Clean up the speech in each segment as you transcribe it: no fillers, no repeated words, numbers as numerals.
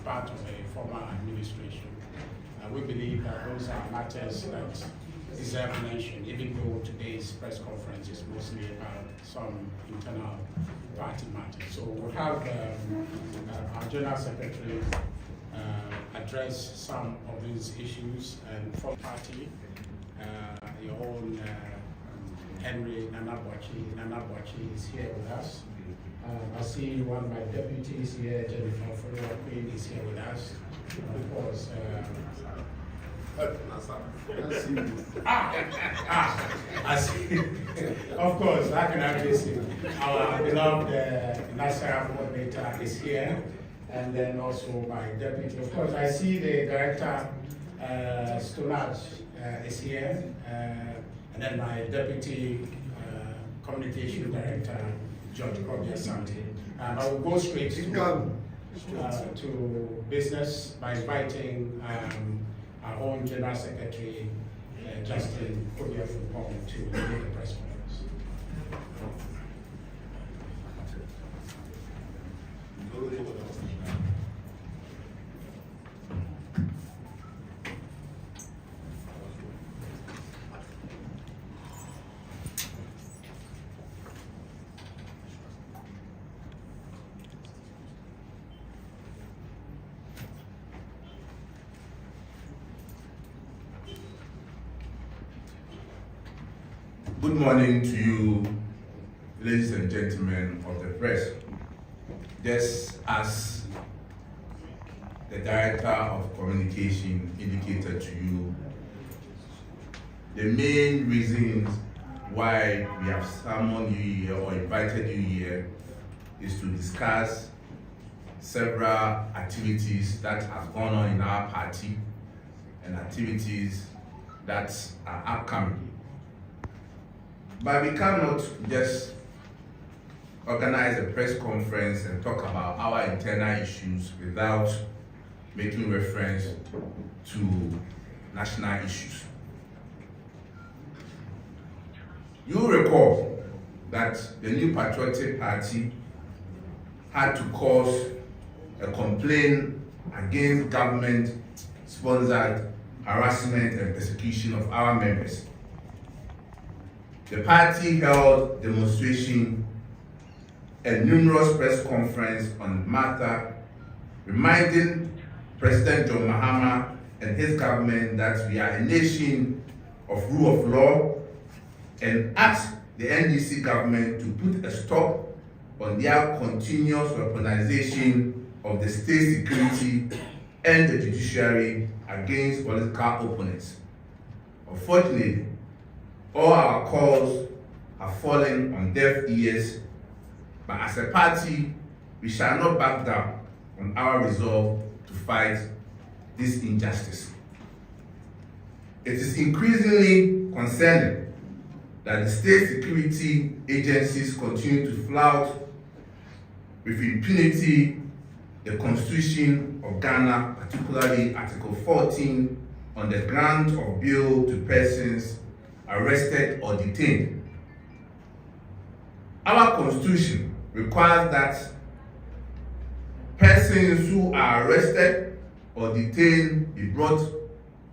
part of a former administration. We believe that those are matters that deserve mention, even though today's press conference is mostly about some internal party matters. So we'll have our General Secretary address some of these issues, and from party, your own Henry Nanabuachi is here with us. I see one of my deputies here, Jennifer Queen is here with us. Of course, I see. Of course, I can address you. Our beloved national coordinator is here, and then also my deputy. Of course, I see the director, Stonach, is here, and then my deputy communication director, George Kobia Santi. I will go straight to business by inviting our own General Secretary, Justin Kobia Fupong, to lead the press conference. Good morning to you, ladies and gentlemen of the press. Just as the Director of Communication indicated to you, the main reasons why we have summoned you here or invited you here is to discuss several activities that have gone on in our party and activities that are upcoming. But we cannot just organize a press conference and talk about our internal issues without making reference to national issues. You recall that the New Patriotic Party had to cause a complaint against government-sponsored harassment and persecution of our members. The party held demonstration and numerous press conferences on the matter, reminding President John Mahama and his government that we are a nation of rule of law, and asked the NDC government to put a stop on their continuous weaponization of the state security and the judiciary against political opponents. Unfortunately, all our calls have fallen on deaf ears, but as a party, we shall not back down on our resolve to fight this injustice. It is increasingly concerning that the state security agencies continue to flout with impunity the Constitution of Ghana, particularly Article 14, on the grant of bail to persons arrested or detained. Our Constitution requires that persons who are arrested or detained be brought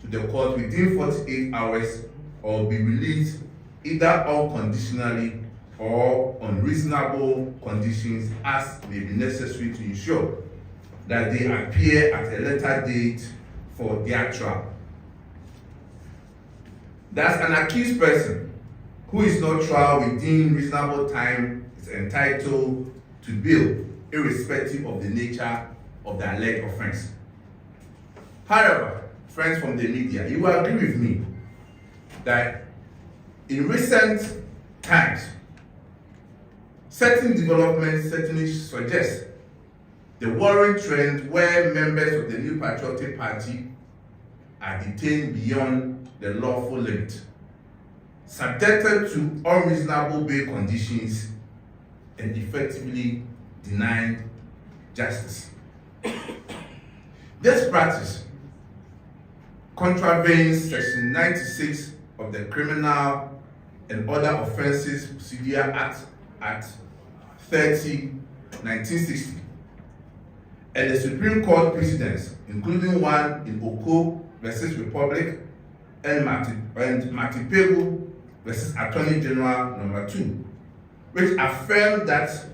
to the court within 48 hours or be released either unconditionally or on reasonable conditions as may be necessary to ensure that they appear at a later date for their trial. Thus, an accused person who is not tried within reasonable time is entitled to bail, irrespective of the nature of the alleged offense. However, friends from the media, you will agree with me that in recent times, certain developments certainly suggest the worrying trend where members of the New Patriotic Party are detained beyond the lawful limit, subjected to unreasonable bail conditions, and effectively denied justice. This practice contravenes Section 96 of the Criminal and Other Offences Procedure Act 30, 1960, and the Supreme Court precedents, including one in Oko versus Republic and Matipegu versus Attorney General number 2, which affirmed that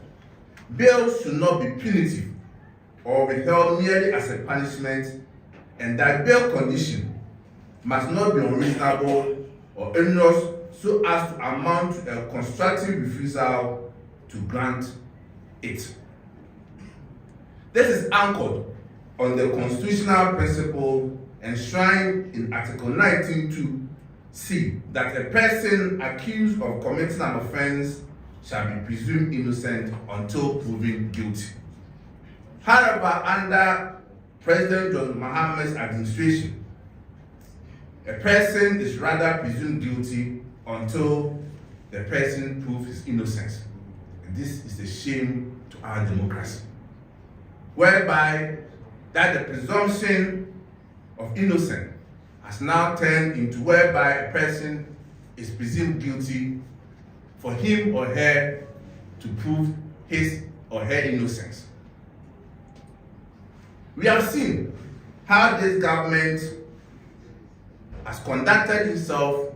bail should not be punitive or withheld merely as a punishment, and that bail condition must not be unreasonable or onerous so as to amount to a constructive refusal to grant it. This is anchored on the constitutional principle enshrined in Article 19(2)(c) that a person accused of committing an offense shall be presumed innocent until proven guilty. However, under President John Mahama's administration, a person is rather presumed guilty until the person proves his innocence. And this is a shame to our democracy, whereby that the presumption of innocence has now turned into whereby a person is presumed guilty for him or her to prove his or her innocence. We have seen how this government has conducted itself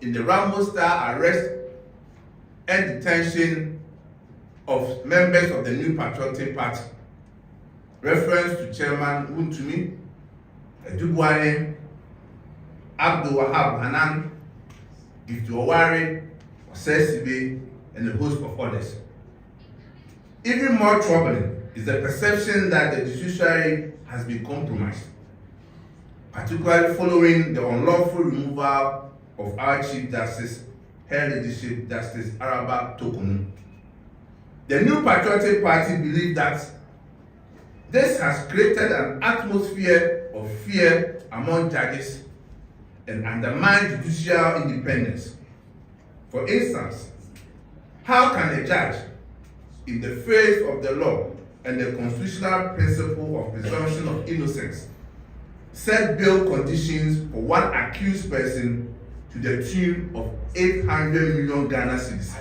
in the Rambo-style arrest and detention of members of the New Patriotic Party. Reference to Chairman Wuntumi, Edubuane, Abdul Wahab Hanan, Gifty Owari, Osesibe, and a host of others. Even more troubling is the perception that the judiciary has been compromised, particularly following the unlawful removal of our Chief Justice, Her Ladyship Justice Araba Tokunu. The New Patriotic Party believe that this has created an atmosphere of fear among judges and undermined judicial independence. For instance, how can a judge, in the face of the law and the constitutional principle of presumption of innocence, set bail conditions for one accused person to the tune of 800 million Ghana cedis?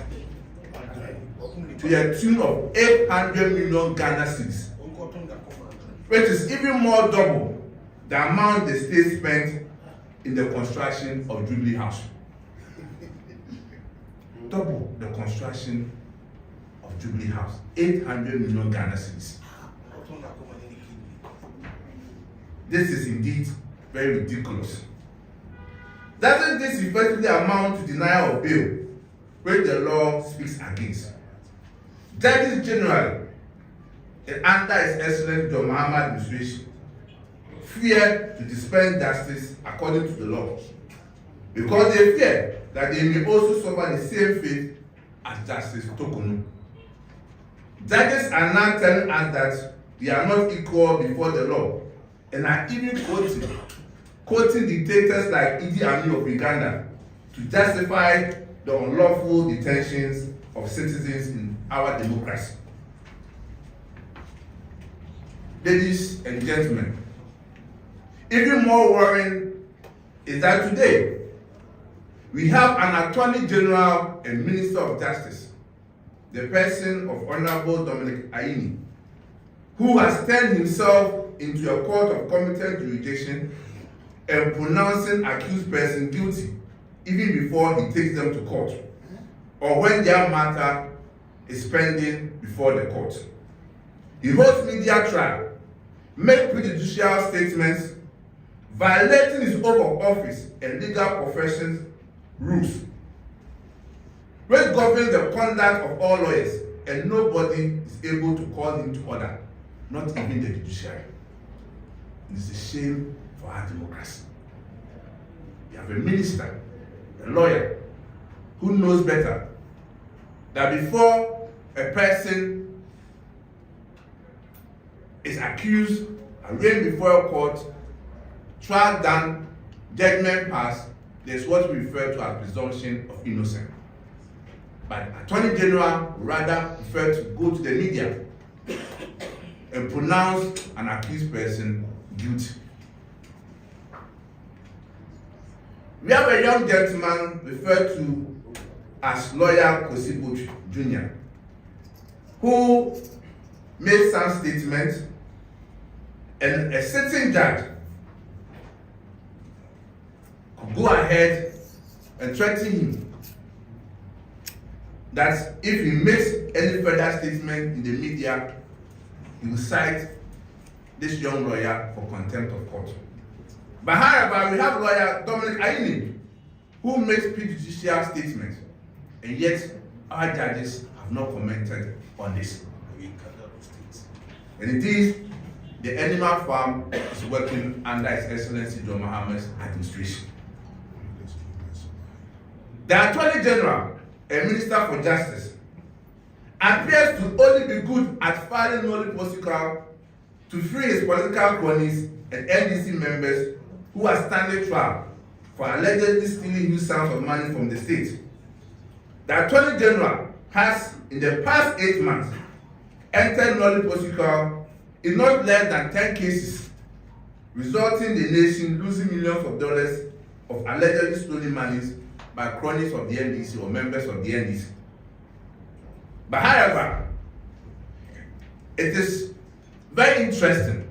To the tune of 800 million Ghana cedis, which is even more double the amount the state spent in the construction of Jubilee House. Double the construction of Jubilee House, 800 million Ghana cedis. This is indeed very ridiculous. Doesn't this effectively amount to denial of bail, which the law speaks against? Judges generally, and under His Excellency John Mahama administration, fear to dispense justice according to the law, because they fear that they may also suffer the same fate as Justice Tokunu. Judges are now telling us that we are not equal before the law, and are even quoting dictators like Idi Amin of Uganda to justify the unlawful detentions of citizens in our democracy. Ladies and gentlemen, even more worrying is that today we have an Attorney General and Minister of Justice, the person of Honorable Dominic Aini, who has turned himself into a court of competent jurisdiction and pronouncing accused person guilty even before he takes them to court, or when their matter is pending before the court. He holds media trial, makes prejudicial statements, violating his oath of office and legal profession's rules, which governs the conduct of all lawyers, and nobody is able to call him to order, not even the judiciary. It is a shame for our democracy. We have a minister, a lawyer, who knows better that before a person is accused, arraigned before a court, trial done, judgment passed, there's what we refer to as presumption of innocence. But Attorney General rather prefer to go to the media and pronounce an accused person guilty. We have a young gentleman referred to as lawyer Kosibo Jr., who made some statements and a sitting judge could go ahead and threaten him that if he makes any further statement in the media, he will cite this young lawyer for contempt of court. But however, we have lawyer Dominic Aini, who makes prejudicial statements, and yet our judges have not commented on this. And indeed, the animal farm is working under His Excellency John Mahama's administration. The Attorney General and Minister for Justice appears to only be good at filing Nolly Posical to free his political cronies and NDC members who are standing trial for allegedly stealing huge sums of money from the state. The Attorney General has, in the past 8 months, entered Nolly Posical in not less than 10 cases, resulting in the nation losing millions of dollars of allegedly stolen monies by cronies of the NDC or members of the NDC. But however, it is very interesting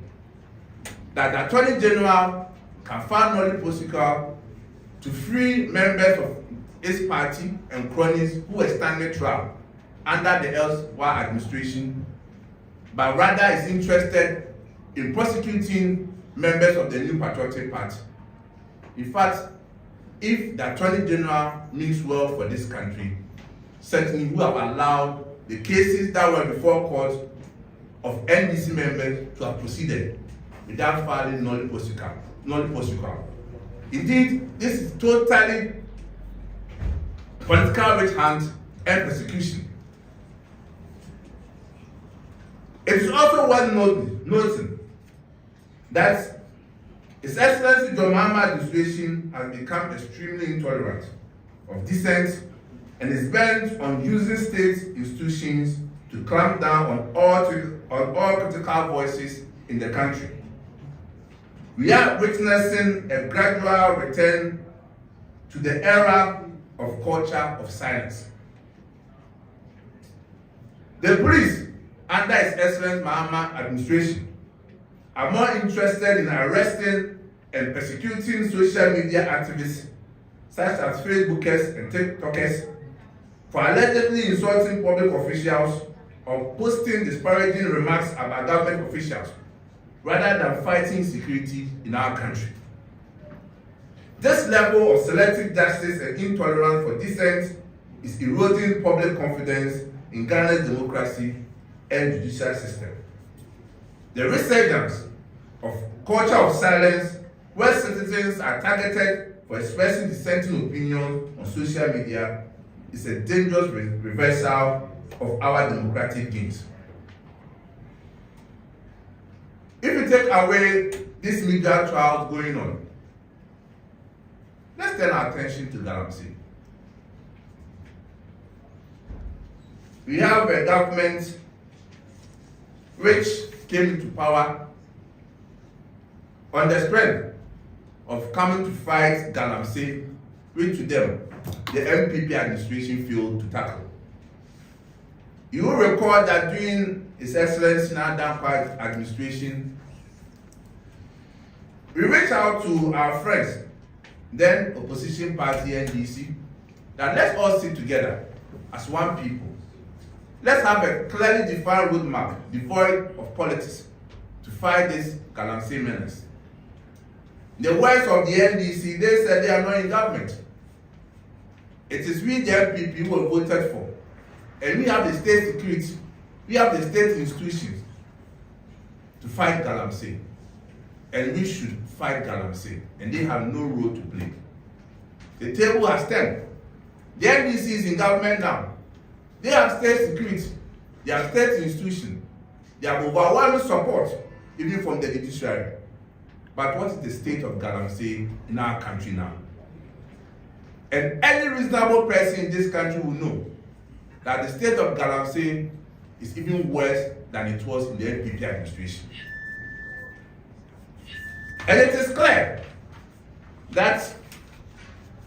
that the Attorney General can file Nolly Posical to free members of his party and cronies who were standing trial under the elsewhere administration, but rather is interested in prosecuting members of the New Patriotic Party. In fact, if the Attorney General means well for this country, certainly who have allowed the cases that were before court of NDC members to have proceeded without filing Nolly Posical. Indeed, this is totally political witch hunt and persecution. It is also worth noting that His Excellency John Mahama administration has become extremely intolerant of dissent and is bent on using state institutions to clamp down on all critical voices in the country. We are witnessing a gradual return to the era of culture of silence. The police, under His Excellency Mahama administration, are more interested in arresting and persecuting social media activists such as Facebookers and TikTokers for allegedly insulting public officials or posting disparaging remarks about government officials rather than fighting security in our country. This level of selective justice and intolerance for dissent is eroding public confidence in Ghana's democracy and judicial system. The resurgence of culture of silence, where citizens are targeted for expressing dissenting opinions on social media, is a dangerous reversal of our democratic gains. If you take away these media trials going on, let's turn our attention to Galamsey. We have a government which came into power on the strength of coming to fight Galamsey, which to them, the NPP administration failed to tackle. You will recall that during His Excellency Nana Dankwa's administration, we reached out to our friends, then opposition party NDC, that let's all sit together as one people. Let's have a clearly defined roadmap devoid of politics to fight this Galamsey menace. In the words of the NDC, they said they are not in government. It is we, the NPP, who have voted for. And we have the state security, we have the state institutions to fight Galamsey. And we should fight Galamsey. And they have no role to play. The table has turned. The NDC is in government now. They have state security, they have state institutions, they have overwhelming support, even from the judiciary. But what is the state of Galamsey in our country now? And any reasonable person in this country will know that the state of Galamsey is even worse than it was in the NPP administration. And it is clear that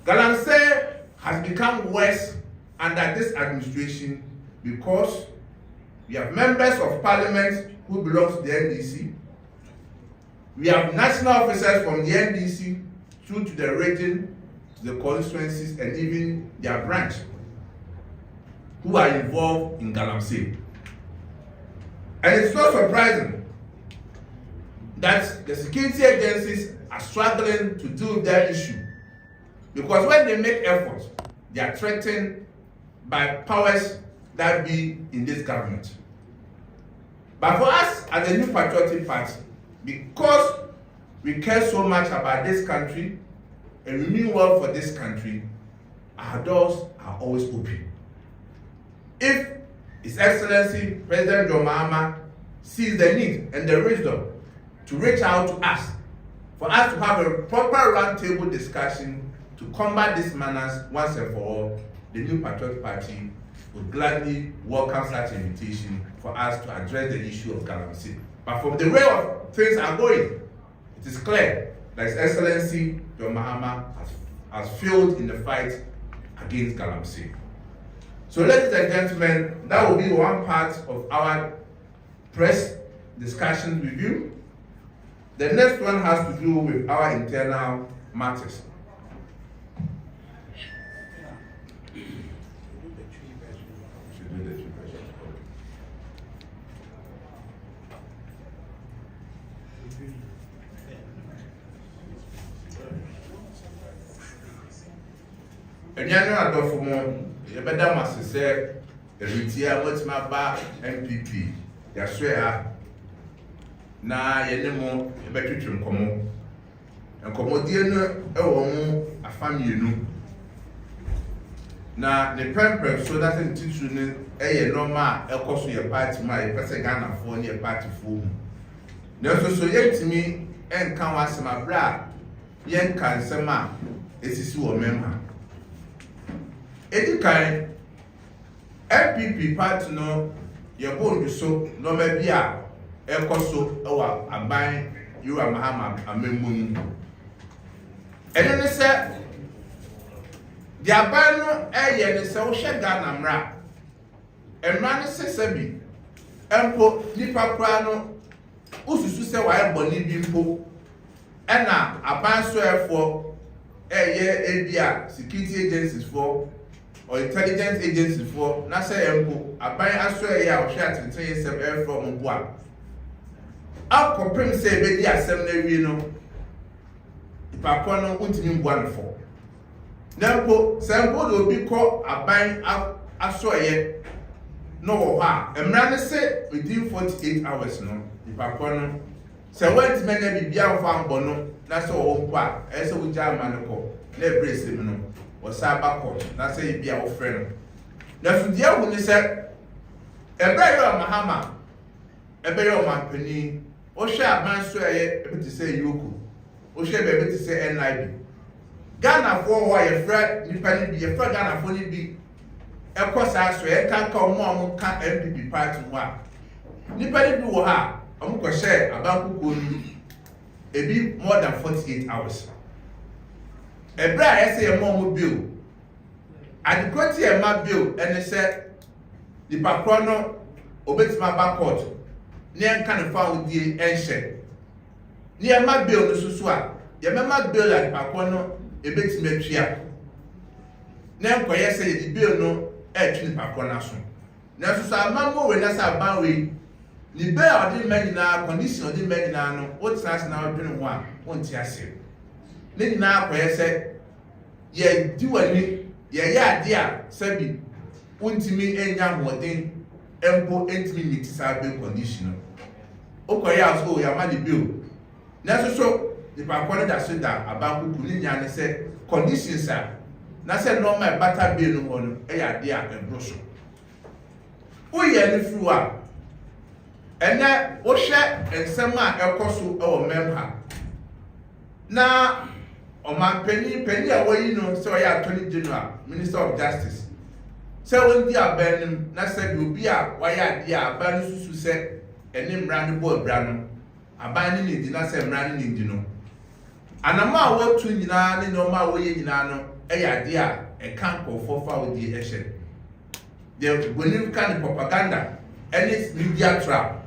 Galamsey has become worse under this administration because we have members of parliament who belong to the NDC, We have national officers from the NDC through to the region, to the constituencies, and even their branch, who are involved in Galamsey. And it's not surprising that the security agencies are struggling to deal with that issue, because when they make efforts, they are threatened by powers that be in this government. But for us as a New Patriotic Party, because we care so much about this country and we mean well for this country, our doors are always open. If His Excellency President John Mahama sees the need and the wisdom to reach out to us, for us to have a proper roundtable discussion to combat these manners once and for all, the New Patriotic Party would gladly welcome such invitation for us to address the issue of Galamsey. But from the way of things are going, it is clear that His Excellency John Mahama has failed in the fight against Galamsey. So ladies and gentlemen, that will be one part of our press discussion review. The next one has to do with our internal matters. Enyanu adofo mo yebeda masese eritia motima ba NPP ya soya na yene mo yebetwetwe nkomo nkomodie no ewo mu afamienu na ne pempe so that ntitru ne eye normal ekoso ye party ma ye pese Ghana fo ne party fo mu na so yetimi enka wasema bra yenka nsema esisi wo memha edikan NPP party no yebo so no ma bia ekoso ewa aban Yura Mahama amemunu ene ne se di aban no eye ne se wo hye Ghana mra emra ne sese bi empo nipa kra no ususu se wa eboni bi mpo ena aban so efo eye ebia security agencies for or intelligence agencies for na say empo aban aso eye a wo hye atenten yesem air from mboa akopem say be di asem na wie no papa no untimi mboa no for nempo sempo do bi ko aban aso eye no wo ha emra ne say within 48 hours no papa no say went men na bibia mfa mbo no na say wo mpo a ese wo ja ma no ko na ebrese mi no wo sa ba ko na say bibia wo frɛ no na so dia wo ni say ebe yo Mahama ebe yo mampani o hwe aban so eye ebiti say yoku o hwe be ebiti say NIB Ghana for ho ye frɛ nipa ni bi ye frɛ Ghana for ni bi ekosa so e kan ka omo ka NPP party ho a nipa ni bi wo ha omo ko hye abankuko ni ebi more than 48 hours ebra ye say mo bill adequate e ma bill ene say nipa kro no obetima ba court ne enka ne fa odie enhye ne e ma bill no susu a ye ma bill at nipa kro no ebetima twia ne enkoye say the bill no e twi nipa kro na so na susu amambo we na sa ban we ni be a odi menina condition odi menina no o trans na odwene ho a wonti ase ne nyina akoye say ye diwani ye ya ade a sabi untimi enya hoden empo entimi mitisa be condition okoye aso ya ma the bill na so the pakone da so da abankuku ni nya ne say conditions a na say normal bata bill no no e ya ade a ebro so o ye ne fru a ene wo hwe ensem a ekoso e wo memha na Oman penny a wayi no so ya Attorney General, Minister of Justice. So when the abenim na say bi obi a waya ade a aban susu say ene mra ne bo abra no aban ne ndi na say mra ne ndi no anama wo tu nyina ne no ma wo ye nyina no e ya ade a e kan kofo fa wo di e hye the believe kind propaganda and its media trap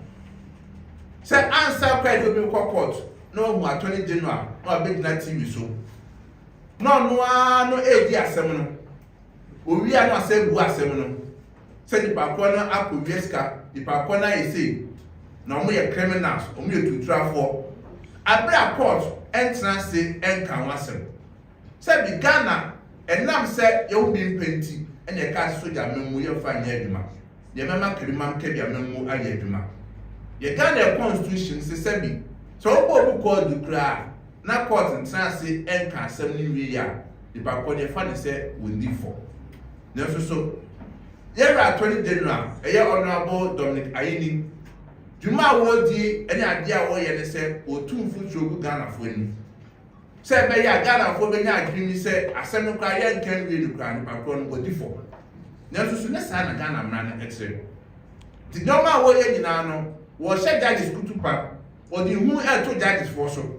say answer quite will be court no mu Attorney General no abeg na TV so no no edi asem no owi a no asem bu asem no say the papa no akowie sika the papa na say na omo ye criminals omo ye tuturafo abra court entrance say enka wasem say bi Ghana enam say ye wo bi mpenti ene ka soja memu ye fa nya adwuma ye mema krimam ke bia memu aye adwuma ye Ghana constitution say bi so obo court du kra na court entrance say enka asem ni wi ya the papa ye fa ne say wondi for na so Yera Attorney General, Honorable Dominic Ayini, Juma Wodi, any idea what you say, or 2 foot through Ghana for him. Say, by Ghana for the night, he said, a semi cry can read the crown, my crown would differ. Now, so soon as I Ghana man, etc. The normal way in Nano was said that is good to pack, or the who had 2 judges for so.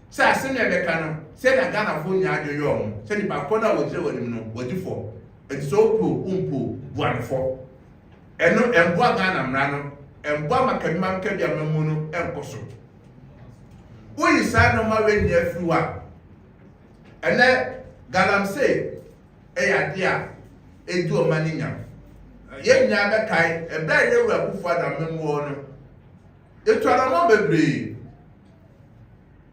Say, I send a Becano, said a Ghana for Yajo, said the Pacona would tell him, what differ. It's so umpo one for. And no and Ghana mrano, and Bama can man can be a memono and coso. Who is sad no more when near Fua? And then Galamsey, idea, a do a manina. Yet never kind, a blind little who father memono. It was a moment.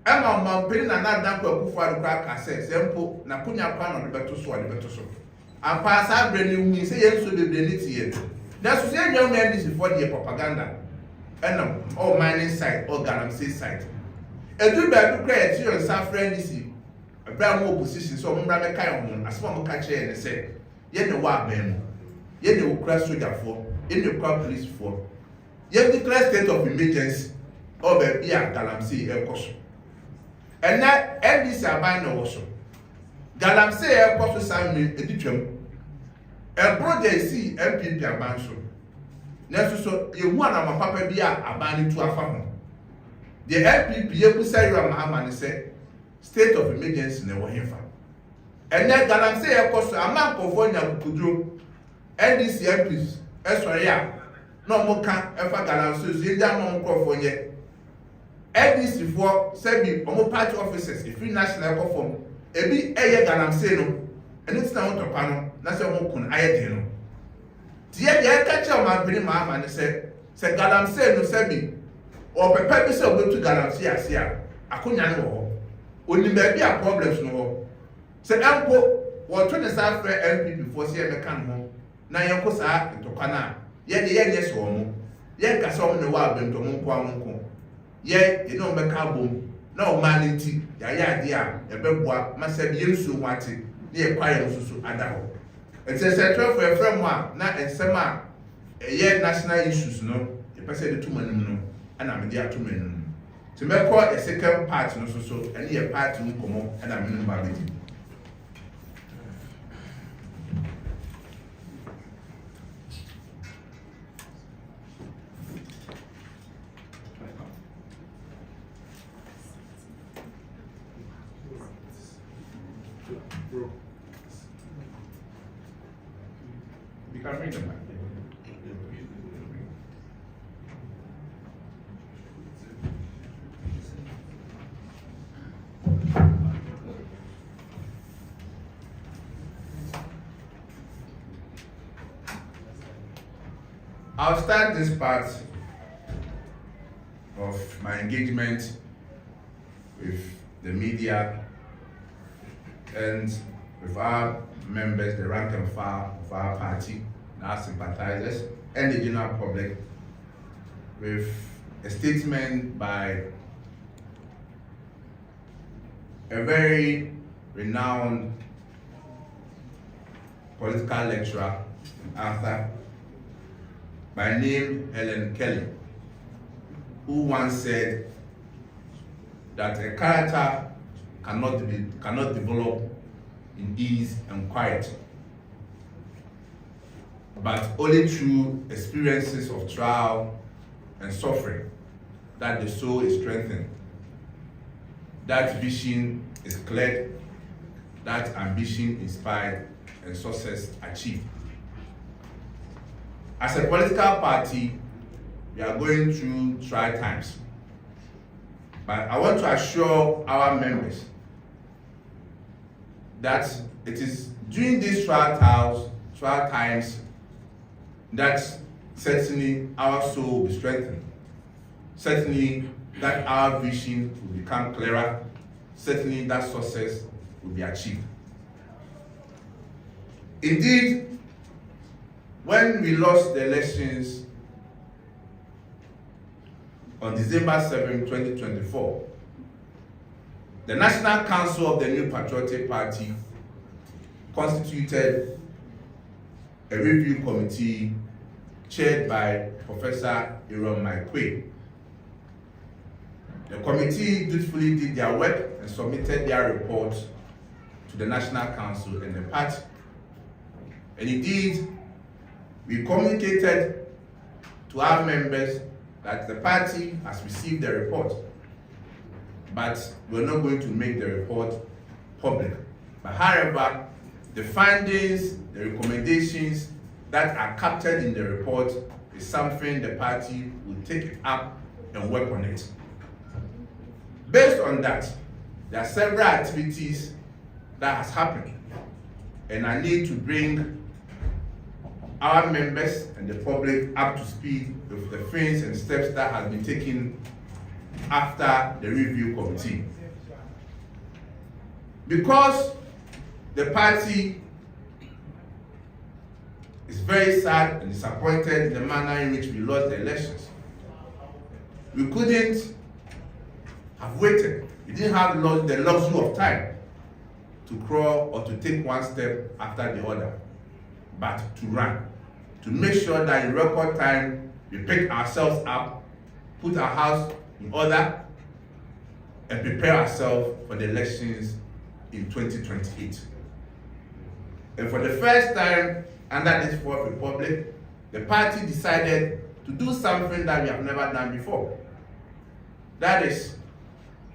Emma Mampin and not damp who father crack says, Empo, Napunya pan on the better sword, the better so. And pass our brand new say yes to the benefit here. That's to say young men this before the propaganda. And all mining site or Galamsey site. A do back to create your suffering this a brand more position so Mumra Kayon as one catcher and say, yet the war men, yet they will crash soldier for, in the crowd police for. Yet declare state of emergency over here Galamsey air cost. And that NDC are buying also. Galamsey airport to Simon Editum. A project see NPP abanso. Next so you want my papa be a banning to a farm. The NPP you say you are Mahaman say state of emergency never him. And then Galamsey airport to a man of Kudro NDC MPs. Sorry, no more can ever Galamsey in that moment for yet. NDC for Sebi Omo party officers if free national conform. Ebi eye Galamsey no ene tina won topa no na se won kun aye de no tie de ka che o ma bini ma ama ne se Galamsey no se bi o pepa bi se o go to Galamsey ase a akonya ne wo oni ba bi a problems no ho se empo wo to ne sa frɛ NPP for se me kan ho na yen ko sa topa na ye de ye nye so mo ye ka so mo ne wa bento mo ko amon ye no be ka bom na o man nti ya ya ade a ebeboa masabi yensu wate na ye kwaye nsusu ada ho etse se trafo e frem a na ensem a ye national issues no e pese de tumanim no ana me de atumanim ti mekọ a second part no so ene ye part no komo ana me no ba be. You can read them. I'll start this part of my engagement with the media and with our members, the rank and file of our party, our sympathizers, and the general public, with a statement by a very renowned political lecturer, Arthur, by name Helen Kelly, who once said that a character cannot develop in ease and quiet, but only through experiences of trial and suffering that the soul is strengthened, that vision is cleared, that ambition inspired, and success achieved. As a political party, we are going through trial times, But I want to assure our members that it is during these trial times that certainly our soul will be strengthened. Certainly that our vision will become clearer. Certainly that success will be achieved. Indeed, when we lost the elections on December 7, 2024, the National Council of the New Patriotic Party constituted a review committee chaired by Professor Aaron Maikwe. The committee dutifully did their work and submitted their report to the National Council and the party. And indeed, we communicated to our members that the party has received the report, but we're not going to make the report public. But however, the findings, the recommendations that are captured in the report is something the party will take it up and work on it. Based on that, there are several activities that has happened, and I need to bring our members and the public up to speed with the things and steps that have been taken after the review committee. Because the party is very sad and disappointed in the manner in which we lost the elections, we couldn't have waited. We didn't have the luxury of time to crawl or to take one step after the other, but to run, to make sure that in record time we pick ourselves up, put our house in order, and prepare ourselves for the elections in 2028. And for the first time under this Fourth Republic, the party decided to do something that we have never done before. That is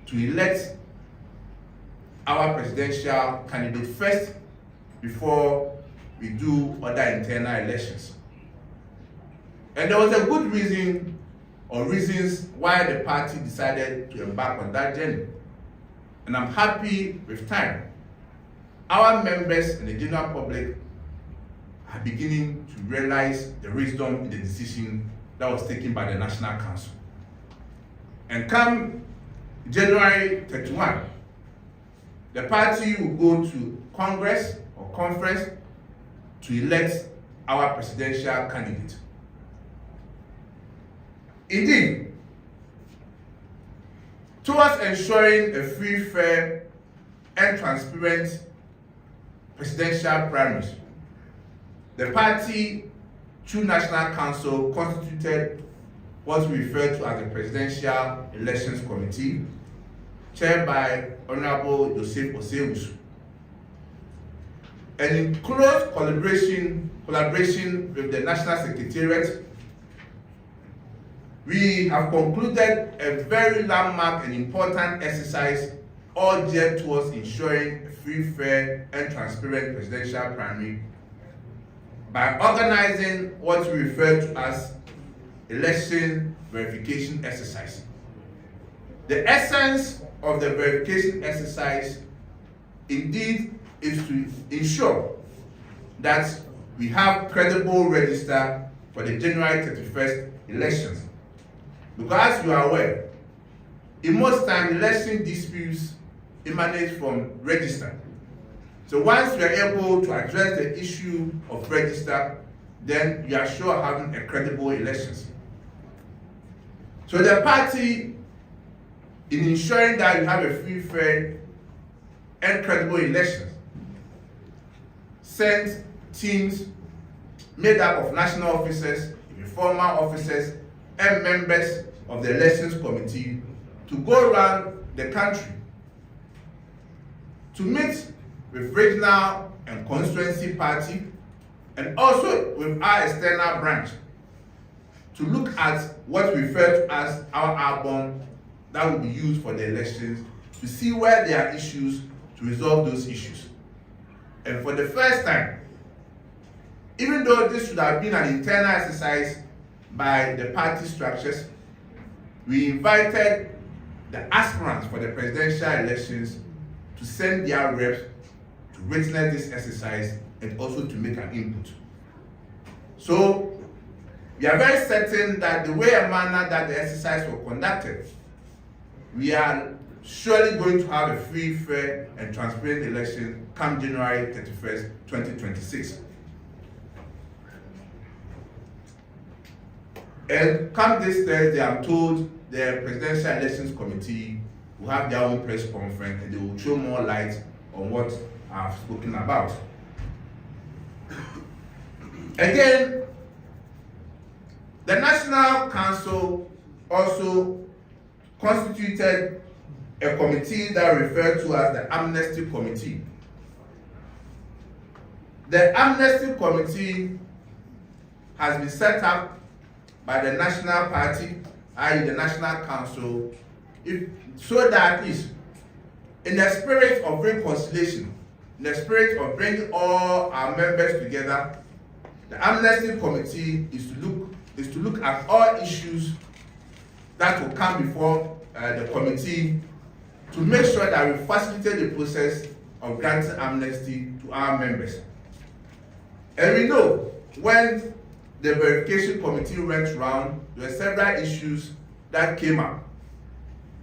to elect our presidential candidate first before we do other internal elections. And there was a good reason or reasons why the party decided to embark on that journey. And I'm happy with time. Our members and the general public are beginning to realize the wisdom in the decision that was taken by the National Council. And come January 31, the party will go to Congress or conference to elect our presidential candidate. Indeed, towards ensuring a free, fair, and transparent presidential primaries, the party, through National Council, constituted what we refer to as the Presidential Elections Committee, chaired by Honorable Joseph Osewusu. And in close collaboration with the National Secretariat, we have concluded a very landmark and important exercise all geared towards ensuring a free, fair, and transparent presidential primary by organizing what we refer to as election verification exercise. The essence of the verification exercise indeed is to ensure that we have credible register for the January 31st elections. Because as you are aware, in most times election disputes emanate from register. So once we are able to address the issue of register, then we are sure of having a credible elections. So the party, in ensuring that we have a free, fair, and credible elections, sent teams made up of national officers, informal officers, and members of the elections committee to go around the country to meet with regional and constituency party and also with our external branch to look at what we refer to as our album that will be used for the elections, to see where there are issues, to resolve those issues. And for the first time, even though this should have been an internal exercise by the party structures, we invited the aspirants for the presidential elections to send their reps to witness this exercise and also to make an input. So we are very certain that the way and manner that the exercise was conducted, we are surely going to have a free, fair, and transparent election come January 31st, 2026. And come this Thursday, I'm told the Presidential Elections Committee will have their own press conference and they will throw more light on what I've spoken about. Again, the National Council also constituted a committee that referred to as the Amnesty Committee. The Amnesty Committee has been set up by the National Party, i.e. the National Council, so that at least in the spirit of reconciliation, in the spirit of bringing all our members together, the Amnesty Committee is to look at all issues that will come before the committee to make sure that we facilitate the process of granting amnesty to our members. And we know when the verification committee went round, there were several issues that came up.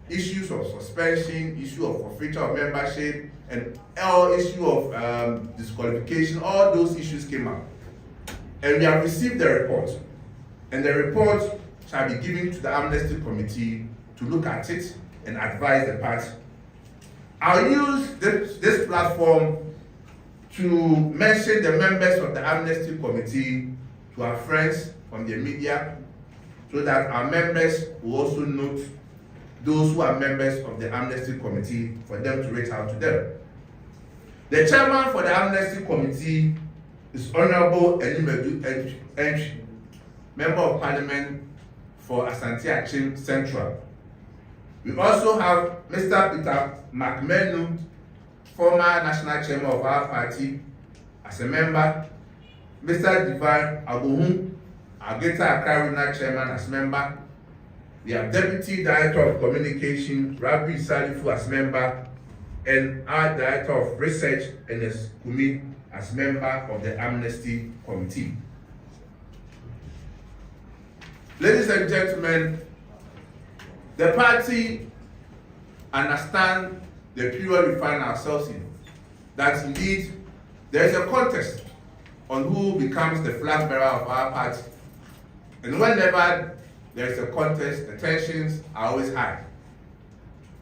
Issues of suspension, issue of forfeiture of membership, and all issue of disqualification, all those issues came up. And we have received the report. And the report shall be given to the Amnesty Committee to look at it and advise the party. I'll use this platform to mention the members of the Amnesty Committee to our friends from the media, so that our members will also note those who are members of the Amnesty Committee for them to reach out to them. The chairman for the Amnesty Committee is Honorable Enimadu Entry, Member of Parliament for Asante Achim Central. We also have Mr. Peter McMenu, former national chairman of our party, as a member. Mr. Divine Agohun, our Greater Accra Regional Chairman, as member. We have Deputy Director of Communication, Rabi Salifu, as member, and our Director of Research, Enes Kumi, as member of the Amnesty Committee. Ladies and gentlemen, the party understands the period we find ourselves in, that indeed there is a contest on who becomes the flag bearer of our party. And whenever there is a contest, the tensions are always high.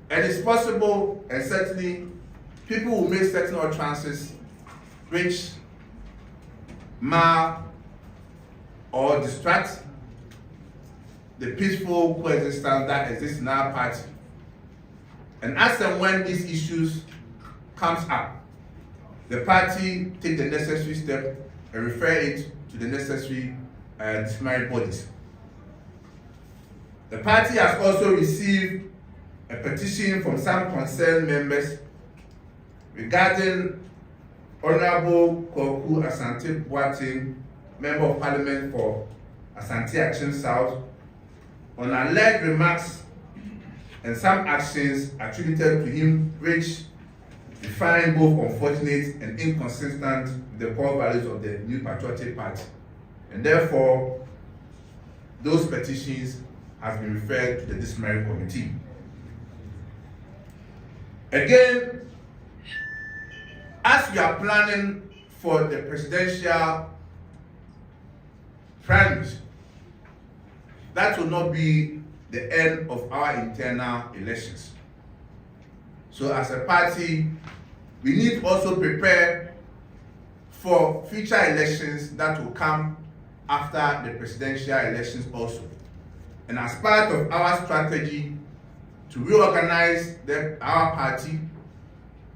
And it's possible, and certainly, people will make certain utterances which mar or distract the peaceful coexistence that exists in our party. And as and when these issues comes up, the party take the necessary step and refer it to the necessary disciplinary bodies. The party has also received a petition from some concerned members regarding Honorable Koku Asante Boateng, Member of Parliament for Asante Achim South, on alleged remarks and some actions attributed to him which we find both unfortunate and inconsistent with the core values of the New Patriotic Party. And therefore, those petitions have been referred to the disciplinary committee. Again, as we are planning for the presidential primaries, that will not be the end of our internal elections. So as a party, we need to also prepare for future elections that will come after the presidential elections also. And as part of our strategy to reorganize our party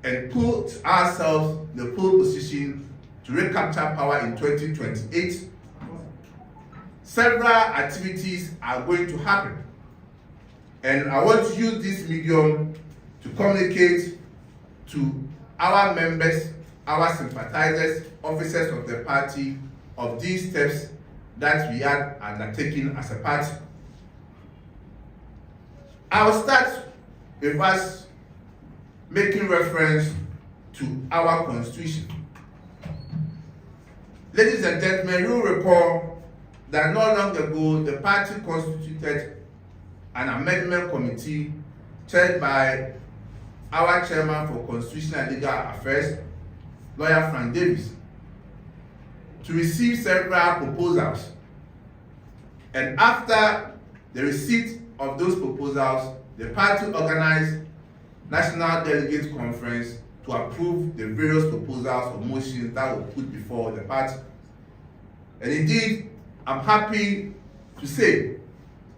and put ourselves in the pole position to recapture power in 2028, several activities are going to happen. And I want to use this medium to communicate to our members, our sympathizers, officers of the party, of these steps that we are undertaking as a party. I will start with us making reference to our constitution. Ladies and gentlemen, you recall that not long ago the party constituted an amendment committee chaired by our chairman for Constitutional and Legal Affairs, Lawyer Frank Davis, to receive several proposals. And after the receipt of those proposals, the party organized National Delegate Conference to approve the various proposals or motions that were put before the party. And indeed, I'm happy to say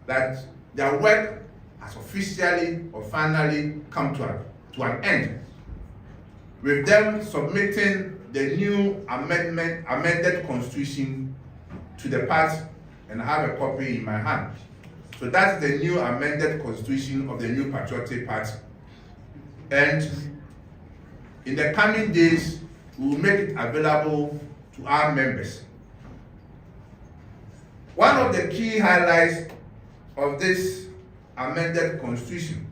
that their work has officially or finally come to an end, with them submitting the new amended constitution to the party, and I have a copy in my hand. So that's the new amended constitution of the New Patriotic Party. And in the coming days, we will make it available to our members. One of the key highlights of this amended constitution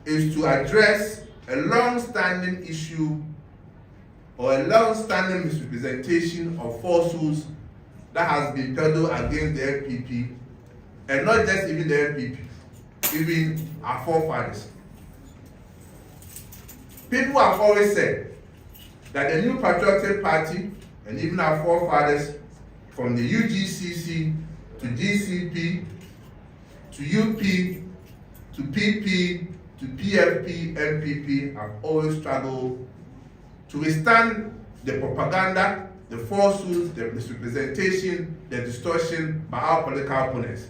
is to address a long-standing issue or a long-standing misrepresentation of falsehoods that has been peddled against the NPP, and not just even the NPP, even our forefathers. People have always said that the New Patriotic Party and even our forefathers, from the UGCC to GCP to UP to PP to PFP, NPP, have always struggled to withstand the propaganda, the falsehoods, the misrepresentation, the distortion by our political opponents.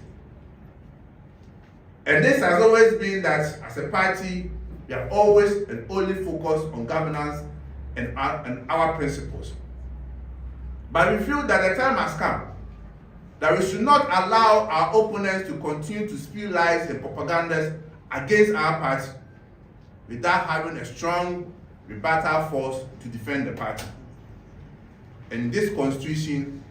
And this has always been that as a party, we have always and only focused on governance and our principles. But we feel that the time has come that we should not allow our opponents to continue to spew lies and propagandas against our party without having a strong rebuttal force to defend the party. And in this constitution,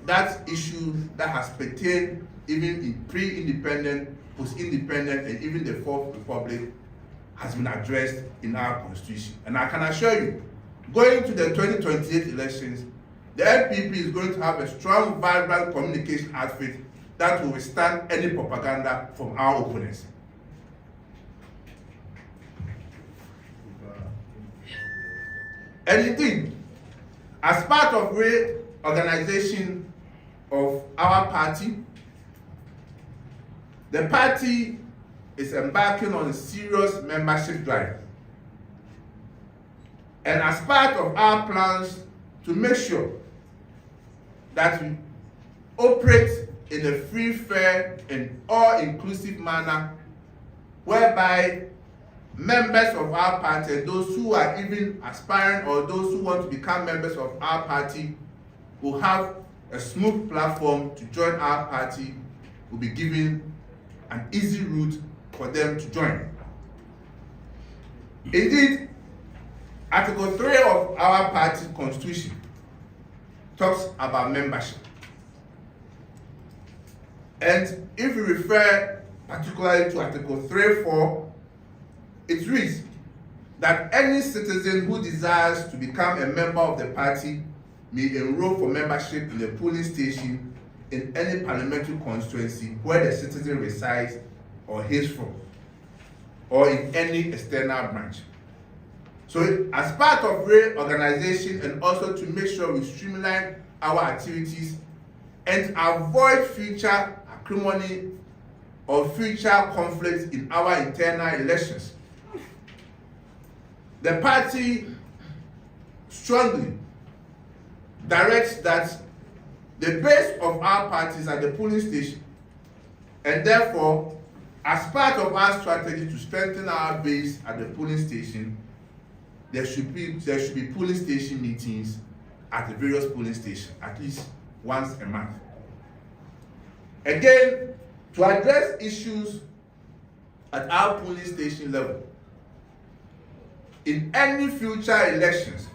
that issue that has pertained even in pre-independent, post-independent, and even the Fourth Republic has been addressed in our constitution. And I can assure you, going to the 2028 elections, the NPP is going to have a strong, vibrant communication outfit that will withstand any propaganda from our opponents. And indeed, as part of reorganization of our party, the party is embarking on a serious membership drive. And as part of our plans to make sure that we operate in a free, fair, and all-inclusive manner, whereby members of our party, those who are even aspiring or those who want to become members of our party, will have a smooth platform to join our party, will be given an easy route for them to join. Indeed, Article 3 of our party constitution talks about membership. And if we refer particularly to Article 3.4, it reads that any citizen who desires to become a member of the party may enroll for membership in the polling station in any parliamentary constituency where the citizen resides or hails from, or in any external branch. So as part of reorganization and also to make sure we streamline our activities and avoid future acrimony or future conflicts in our internal elections, the party strongly directs that the base of our parties are the polling station, and therefore, as part of our strategy to strengthen our base at the polling station, there should be polling station meetings at the various polling stations at least once a month. Again, to address issues at our polling station level, in any future elections,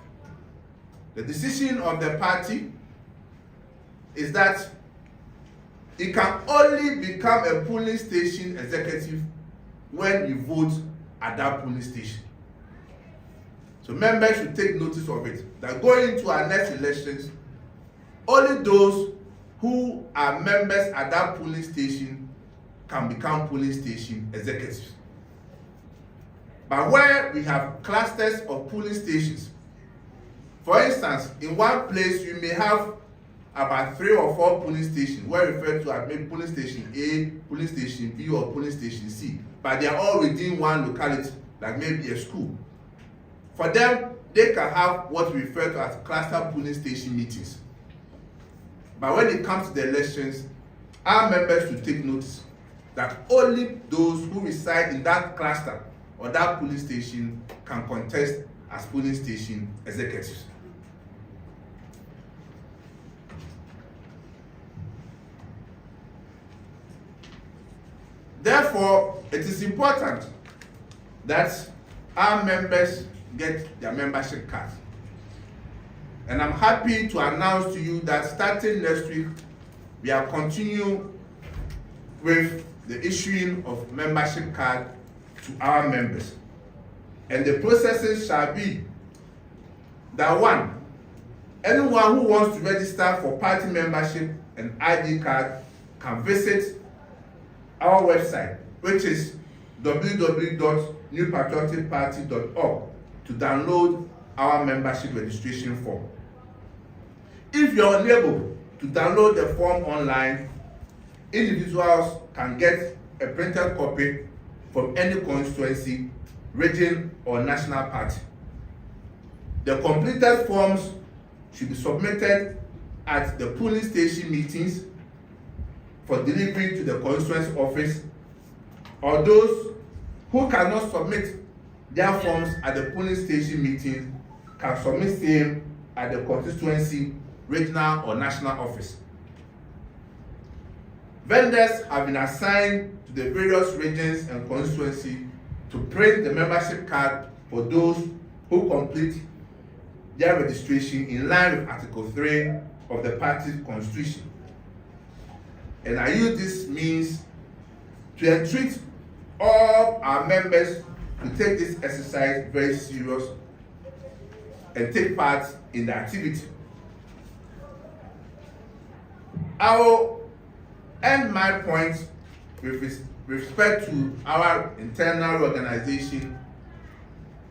the decision of the party is that it can only become a polling station executive when you vote at that polling station. So members should take notice of it, that going into our next elections, only those who are members at that polling station can become polling station executives. But where we have clusters of polling stations, for instance, in one place you may have about 3 or 4 polling stations, where referred to as maybe polling station A, polling station B, or polling station C, but they are all within one locality, like maybe a school. For them, they can have what we refer to as cluster polling station meetings. But when it comes to the elections, our members should take notice that only those who reside in that cluster or that polling station can contest as polling station executives. Therefore, it is important that our members get their membership cards. And I'm happy to announce to you that starting next week, we are continuing with the issuing of membership card to our members. And the processes shall be that 1, anyone who wants to register for party membership and ID card can visit our website, which is www.newpatrioticparty.org, to download our membership registration form. If you're unable to download the form online, individuals can get a printed copy from any constituency, region, or national party. The completed forms should be submitted at the polling station meetings for delivery to the constituency office, or those who cannot submit their forms at the polling station meeting can submit them at the constituency, regional, or national office. Vendors have been assigned to the various regions and constituency to print the membership card for those who complete their registration in line with Article 3 of the party's constitution. And I use this means to entreat all our members to take this exercise very serious and take part in the activity. I will end my point with respect to our internal organization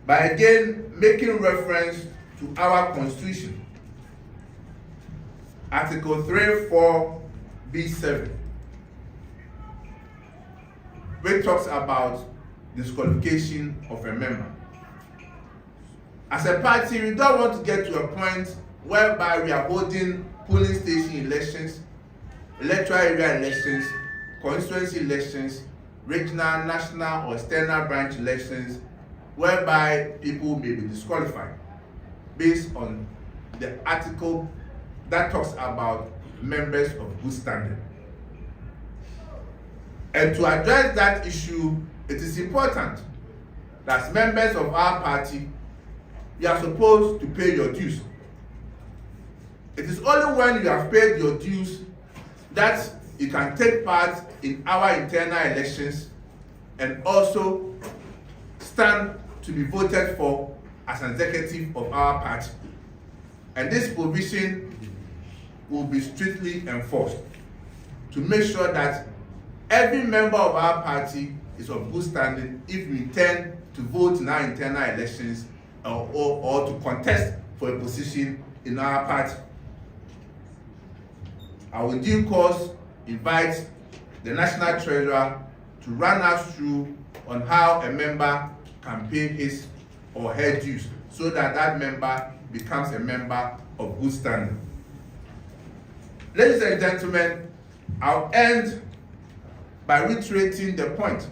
by again making reference to our constitution. Article 3(4)(b)(7), which talks about disqualification of a member. As a party, we don't want to get to a point whereby we are holding polling station elections, electoral area elections, constituency elections, regional, national, or external branch elections, whereby people may be disqualified based on the article that talks about members of good standing. And to address that issue, it is important that as members of our party, you are supposed to pay your dues. It is only when you have paid your dues that you can take part in our internal elections and also stand to be voted for as an executive of our party. And this provision will be strictly enforced to make sure that every member of our party is of good standing if we intend to vote in our internal elections or to contest for a position in our party. I will in due course invite the National Treasurer to run us through on how a member can pay his or her dues so that that member becomes a member of good standing. Ladies and gentlemen, I'll end by reiterating the point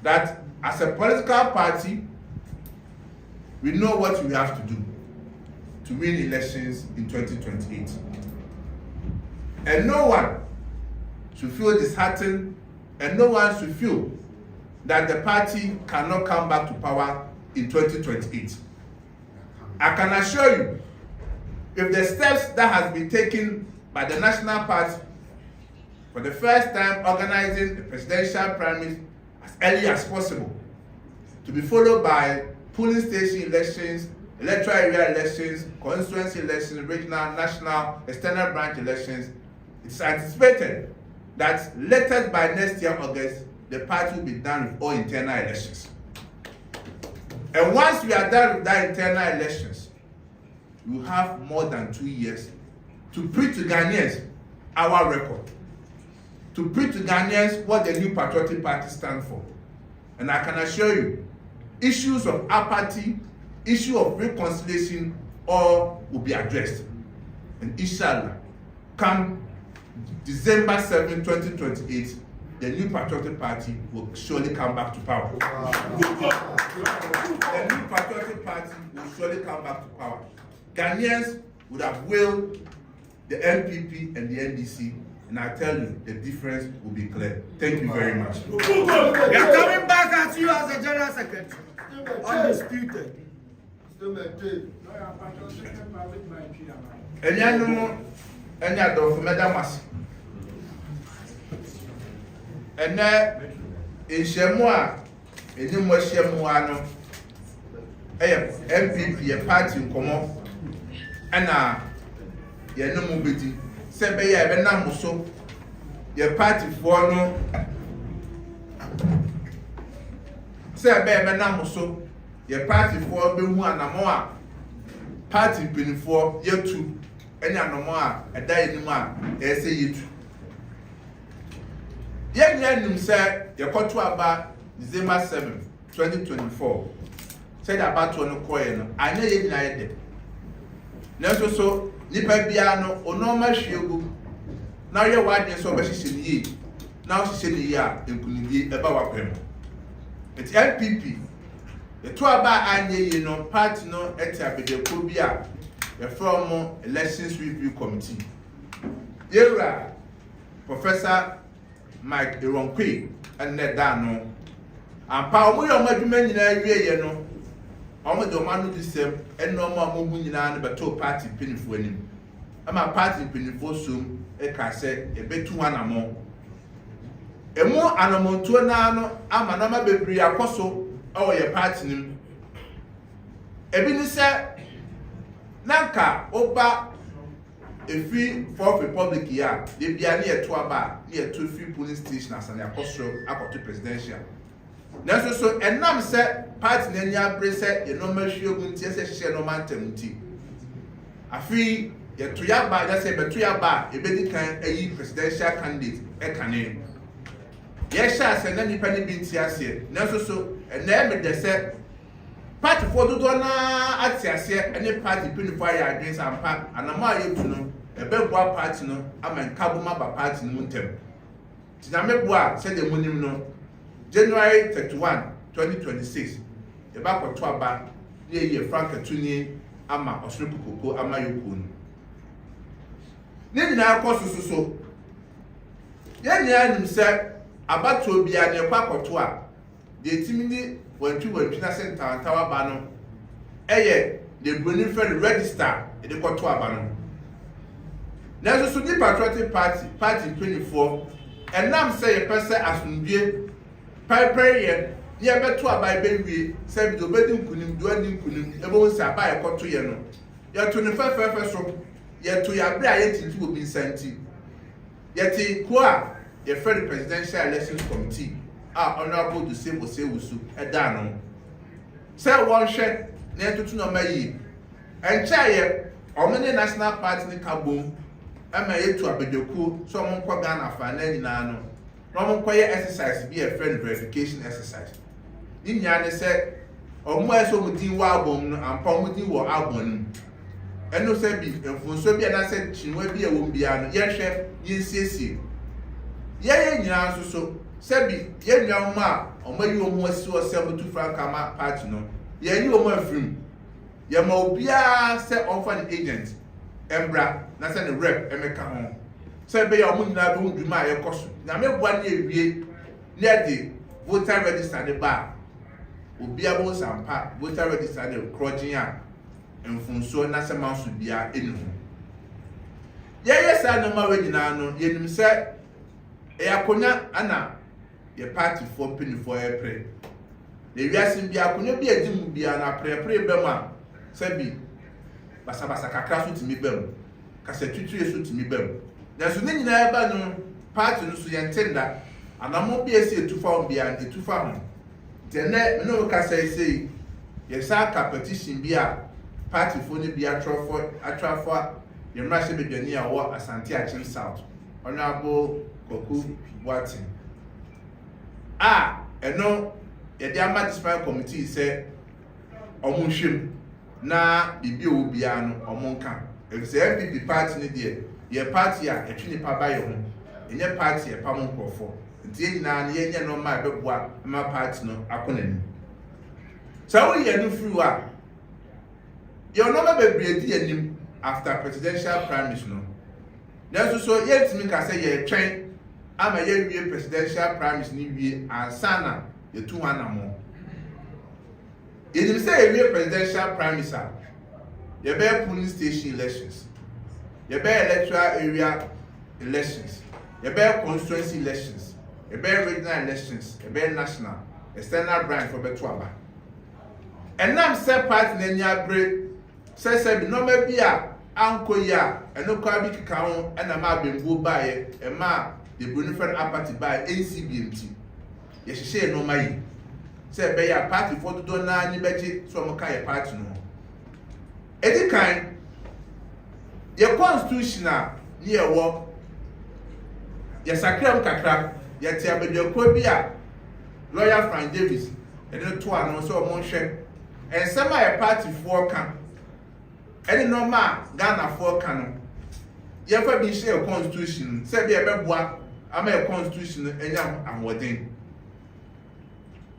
that as a political party, we know what we have to do to win elections in 2028. And no one should feel disheartened, and no one should feel that the party cannot come back to power in 2028. I can assure you, if the steps that has been taken by the National Party for the first time organizing the presidential primaries as early as possible, to be followed by polling station elections, electoral area elections, constituency elections, regional, national, external branch elections. It is anticipated that latest by next year, August, the party will be done with all internal elections. And once we are done with that internal elections, we will have more than 2 years to preach to Ghanaians our record, to preach to Ghanaians what the new patriotic party stands for. And I can assure you, issues of apathy, issue of reconciliation, all will be addressed. And inshallah, come December 7, 2028, the new patriotic party will surely come back to power. The new patriotic party will surely come back to power. Ghanaians would have willed the NPP and the NDC, and I tell you, the difference will be clear. Thank you very much. We are coming back at you as a General Secretary. Undisputed. Any adult from Madamas. And now, in Shemua, in the Moshemuano, NPP, a party in common, and ye no mobiti. Sebe ye be na muso. Ye party for no. Sebe be na muso. Ye party for be hu anamo a. Party pin for ye two. Any anamo a eda enimu a e say ye two. Ye nim say ye koto aba December 7, 2024. Said about to no koye no. Anya ye nyina ye de. Nanso so nipa bia no onoma hwegu na ye wadin so be hihye ni yi na hihye ni yi a enkunidi eba wapem. It's NPP the to aba anye yi no party no etia bedeko bi a ye from elections review committee. Yera Professor Mike Eronkwe and da no ampa omo yo madwuma nyina wie ye no omo de omanu disem eno omo mu nyina no beto party pinifo anim ama party pinifo sum e ka se e betu anamo emu anamonto na no ama na ma bebri akoso o ye party nim ebi ni se nanka oba efi for republic ya de bia na ye to aba na ye to free police station asane akoso akoto presidential. Nanso so enam se party na nya bre se ye no mahwegu ntie se hye no mantamuti afi ye to ya ba na se beto ya ba e bedi kan ayi presidential candidate e kane ye sha se na nipa ni bi ntie ase. Nanso so na me de se party for do na ati ase ene party pinifo ya adwen sampa anamo ayetu no e beboa party no amen kabuma ba party no ntem tinameboa se de munim no January 31, 2026, the back of Twaba, near ye Frank Atuni, Ama, or Sripuko, Ama Yokun. Then now, course, so. Yan himself, about to be an Equac or Twa, the timidity when two were Pina Center and Tower Bano. Eh, the Bonifer register in the Cotua Bano. Now, the Sunni Patriotic Party 24, and now say a person as Mubie. Prayer ye beto abai bewie se bi do bedin kunim do adim kunim e bo nsa abai ekoto ye no ye to ne fefe so ye to ya bra ye tinti obi nsanti ye ti ko a ye federal presidential elections committee honorable to say wusu e da no se won hwe na etutu no mayi encha ye omene national party ni kabom ama ye to abedeku so mo nkọ Ghana fa na nyina no no mo exercise be a friend verification exercise. Ni nya ne se omo eso mudin wa abom no ampa mudin wo abon. Eno se bi enfunso bi na se chinwa bi e wo bia no ye hwe ye nsiesie. Ye nyina so se bi ye nwa mo a omo yi omo asi o se mutu franka ma party no. Ye yi omo afrim. Ye ma obia se offer agent embra na se ne rep emeka ho. Se be ya omo nyina do ndwuma ye koso na me bua na ewie na de voter register de ba obi abo sampa voter register de krojin a enfunso na se manso bia enu ye sa no ma we nyina no ye nim se e akonya ana your party for penny for a pray. The reason be a could be a dim be an a pray bema, Sabi Basabasa Cacrasu to me bem, Cassetu to me bem. There's no never party to the tender, and I won't be a say 2 found beyond the 2 found. The net no cassa say, yes, our petition be a party for the be a for your Russia be near war as Santiago South. Honorable Koku Watson. And no, the Diamond Committee said, Omushim, na Bibi Ubiano, or Monka. If the NPP party there, your party are a trini pabayo, and your party a pamon for. The na ye no my beboa, my party no, akonen. So we are no free war. Your number be a after presidential primaries no. There's also yet me can say ye train. I'm a year presidential primaries ni wie ansana ye 200 more. Ye didn't say a year presidential primaries are. Ye be polling station elections. Ye be electoral area elections. Ye be constituency elections. Ye be regional elections. Ye be national. External branch for Betuaba. And now say party nenya break. Say no maybe a Uncle ya, and no Kabi Kaon, and a ma bimbo by a ma, the Brunifer apathy by NCBMT. Yes, she say no my. Say, be a party for the donor, ni betty, so Makaya party no. Any kind, your constitutional near war, yes, I cram cacra, yet there be your Quabia, lawyer Frank Davis, and the 2 and also a monship, and some a party for camp. Any normal Ghana for canon. You ever been share a constitution, say be a beboa, I'm a constitution and young and wedding.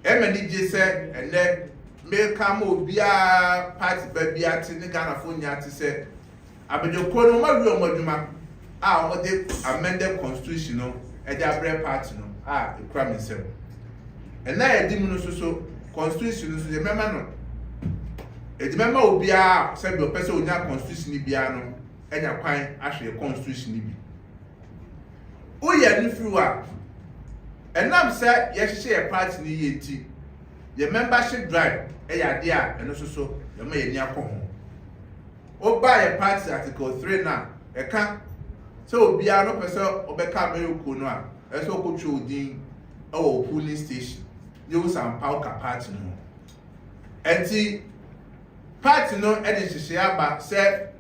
MNDJ said, and then may come be a party baby at the Ghana for Yati said, I be the corner my real moduma. What they amended constitutional and their bread party no. The crime itself. And now a demon so constitution is the member. The member will be a said your person will not constitution biano and your pine actually a constitution. We are new through and now say yes, share a party in the ET. Your membership drive a idea and also so you may near home. Or buy a party article 3 now. A can't so be a no person or become a kuna as so could you ding our polling station. You some powder party no. And see. Party no edit share back said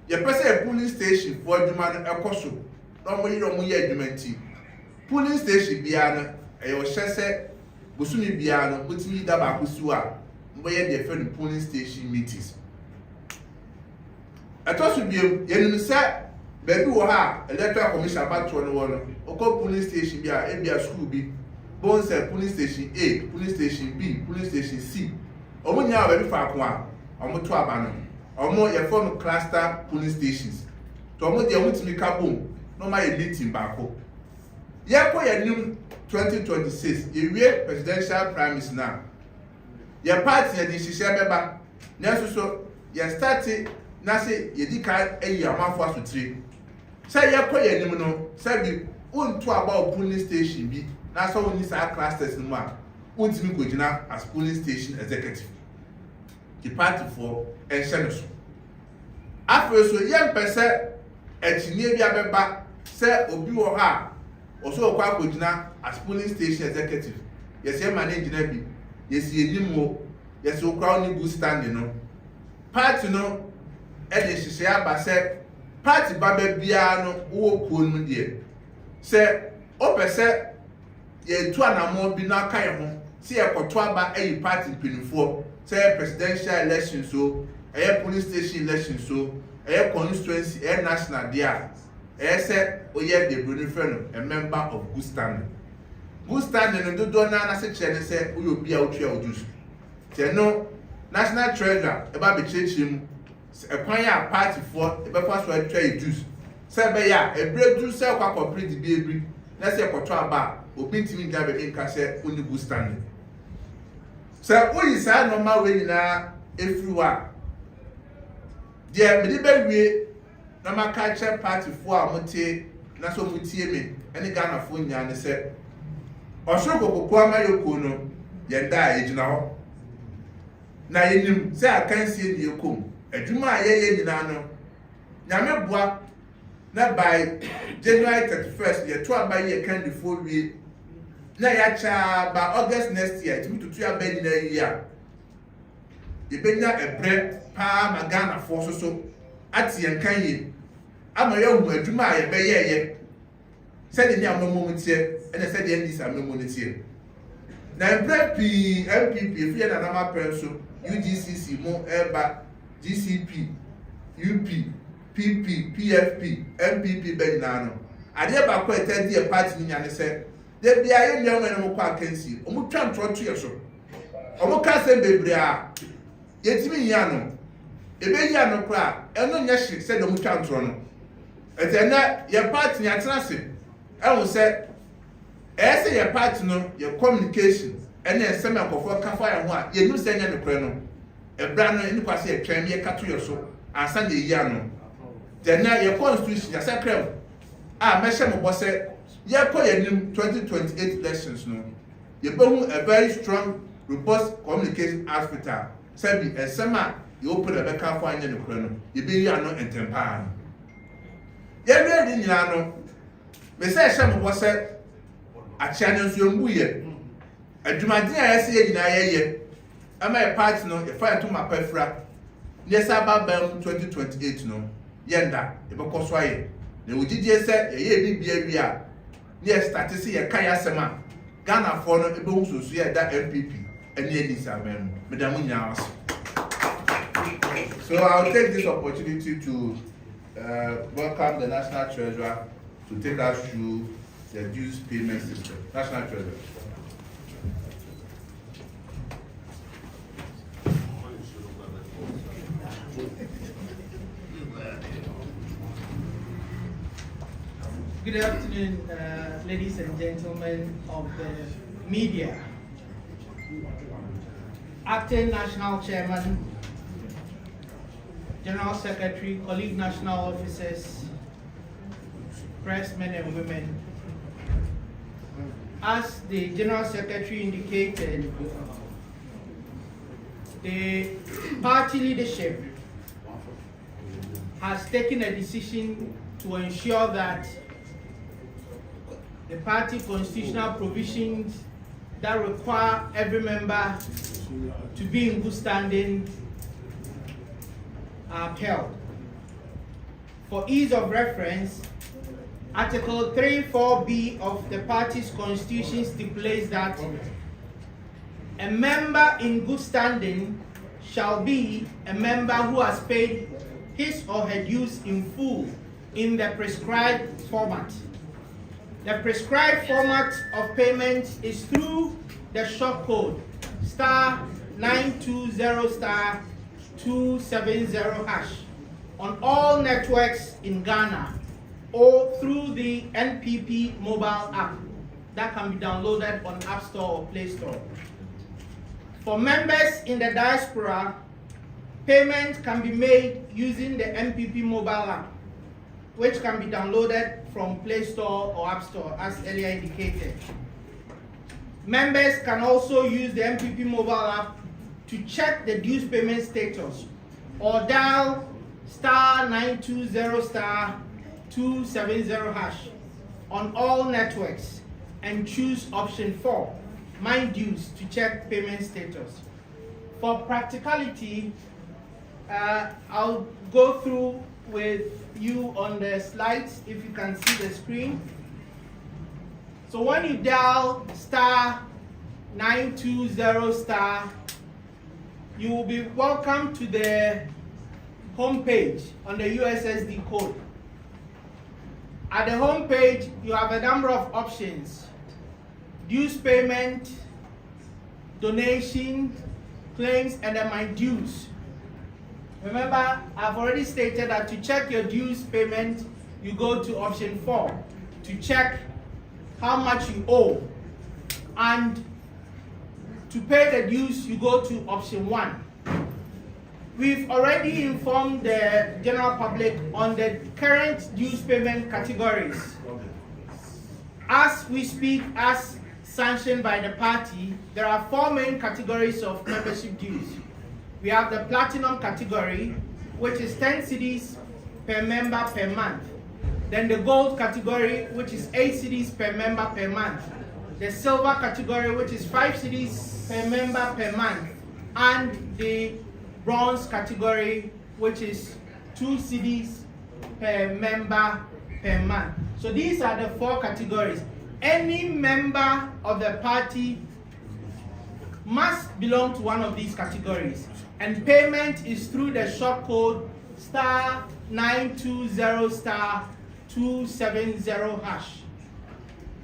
your person a polling station for demand a coso. No more you argument. Polling station biano a your share Busumi biano, put me daba kusua, where they friend polling station meetings. I thought to be a set baby or ha electoral commission about 21 or call polling station be a school B, Bones polling station A, polling station B, polling station C. Or when you are very far one. Omo to abano omo ye form cluster polling stations to omo dey want me kabom no ma elite mbako ye ko ye nim 2026 ye wie presidential primaries now ye party ye di hihye beba na so ye start na say ye di kan eyi amafo asotire say ye ko ye nim no say bi unto about polling station bi na so woni sa clusters no ma untimi go gina as polling station executive the party for Ensenos. After so young person at Navia Beba said Obi or her also a quack as polling station executive. Yes, your man engineer. Yes, ye limo. Yes, so crowning good standing. No party no, and she say, but said party Babe Biano, who could dear. Say, Ope said, ye 2 and more be not kind. See a Cotuaba a party pinning for. Say presidential election so, a police station election so, a constituency, a national dia. Say, oh yeah, the Brunifer, a member of good standing. Good standing and do not say, we will be out here juice. Say no, national treasurer, about the church him, a choir party for a breakfast for a trade juice. Say, ya, a bread juice, sell a pretty baby. Let's say a control bar, or painting garbage in cassette, only good standing. So, what is our normal way now? Everywhere. Dear, me be no ma culture party for a mote, na so mutie me, any Ghana phone yan say. Osoko Kokoama Yoko no, Yenda Ejina. Na yenim say akansie die kom adwuma ye nyina no nyame boa na by January 31st ye to aba ye kan the full wie na ya cha by August next year to tutu aba nyina year ye benya ebre pa magana fo so ati ye kan ye ama ye hu adwuma ye be ye said the amomo mutie ene said the NDC amomo mutie na ebre p NPP if ye na na so UGCC, Mo Eba, GCP, UP, PP, PFP, NPP, Benano. I never quite tell the party in and said, there be a young man who can see. Omu tram trot to your show. Omu can't baby. Yet me yano. A baby yano cry, and no yashi said Omu tram trono. And then your party at Nancy. I will say, as your partner, your communication. And then some of our cafe and what you send the colonel. A brand in the quasi a train year cut to your show and Sunday Yano. Then now your constitution, your sacred. Ah, Mesham was said, you call your new 2028 elections. No, you bring a very strong, robust communication hospital. Sabi, and summer you open a back fine in the colonel. You be Yano and Tempan. You're ready in Yano. Messiah Sham was said, a channel your muye. Adwumadin a yɛsɛ nyina yɛyɛ ama yɛ party no yɛfa to ma pɛfra ne yɛsɛ aba bam 2028 no yɛnda yɛbɛkɔ so ayɛ na wogidie sɛ yɛyɛ bibia wi a ne yɛ start sɛ yɛka yɛ asɛm a Ghanafoɔ no ɛbɛhu soso yɛda NPP ɛne NDC aban mu meda mo nyinaa ase. So I'll take this opportunity to welcome the National Treasurer to take us through the dues payment system. National Treasurer. Good afternoon, ladies and gentlemen of the media. Acting National Chairman, General Secretary, colleague national officers, pressmen and women. As the General Secretary indicated, the party leadership has taken a decision to ensure that the party constitutional provisions that require every member to be in good standing are upheld. For ease of reference, Article 34B of the party's constitution stipulates that a member in good standing shall be a member who has paid his or her dues in full in the prescribed format. The prescribed format of payment is through the short code *920*270# on all networks in Ghana or through the NPP mobile app that can be downloaded on App Store or Play Store. For members in the diaspora, payment can be made using the NPP mobile app, which can be downloaded from Play Store or App Store as earlier indicated. Members can also use the NPP mobile app to check the dues payment status or dial *920*270# on all networks and choose option 4, Mind Dues, to check payment status. For practicality, I'll go through with you on the slides if you can see the screen. So when you dial *920*, you will be welcomed to the home page on the USSD code. At the home page, you have a number of options: dues payment, donation, claims, and then my dues. Remember, I've already stated that to check your dues payment, you go to option 4 to check how much you owe. And to pay the dues, you go to option 1. We've already informed the general public on the current dues payment categories. As we speak, as sanctioned by the party, there are 4 main categories of membership dues. We have the platinum category, which is 10 cedis per member per month. Then the gold category, which is 8 cedis per member per month. The silver category, which is 5 cedis per member per month. And the bronze category, which is 2 cedis per member per month. So these are the 4 categories. Any member of the party must belong to one of these categories, and payment is through the short code *920*270#.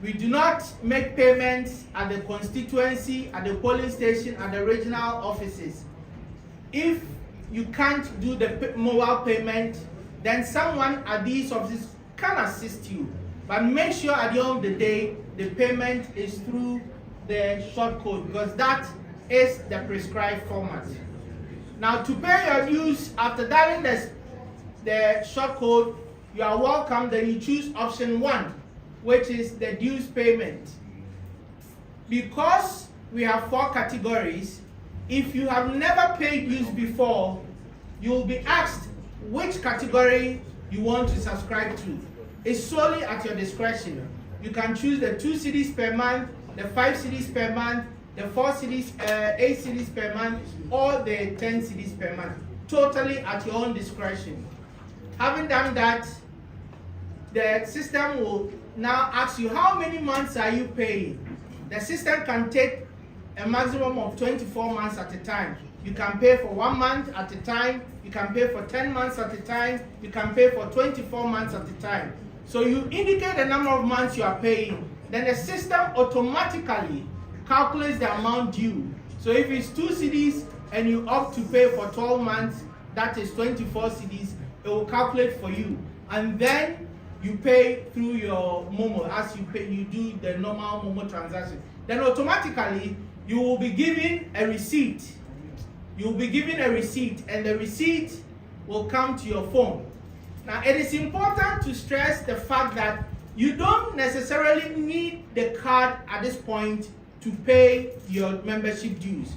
We do not make payments at the constituency, at the polling station, at the regional offices. If you can't do the mobile payment, then someone at these offices can assist you. But make sure at the end of the day, the payment is through the short code, because that is the prescribed format. Now, to pay your dues, after dialing the short code, you are welcome. Then you choose option 1, which is the dues payment. Because we have 4 categories, if you have never paid dues before, you will be asked which category you want to subscribe to. It's solely at your discretion. You can choose the 2 cedis per month, the 5 cedis per month, the 4 cedis, 8 cedis per month, or the 10 cedis per month. Totally at your own discretion. Having done that, the system will now ask you, how many months are you paying? The system can take a maximum of 24 months at a time. You can pay for 1 month at a time, you can pay for 10 months at a time, you can pay for 24 months at a time. So you indicate the number of months you are paying, then the system automatically calculates the amount due. So if it's 2 cedis and you opt to pay for 12 months, that is 24 cedis, it will calculate for you. And then you pay through your Momo as you do the normal Momo transaction. Then automatically you will be given a receipt. You'll be given a receipt, and the receipt will come to your phone. Now, it is important to stress the fact that you don't necessarily need the card at this point to pay your membership dues.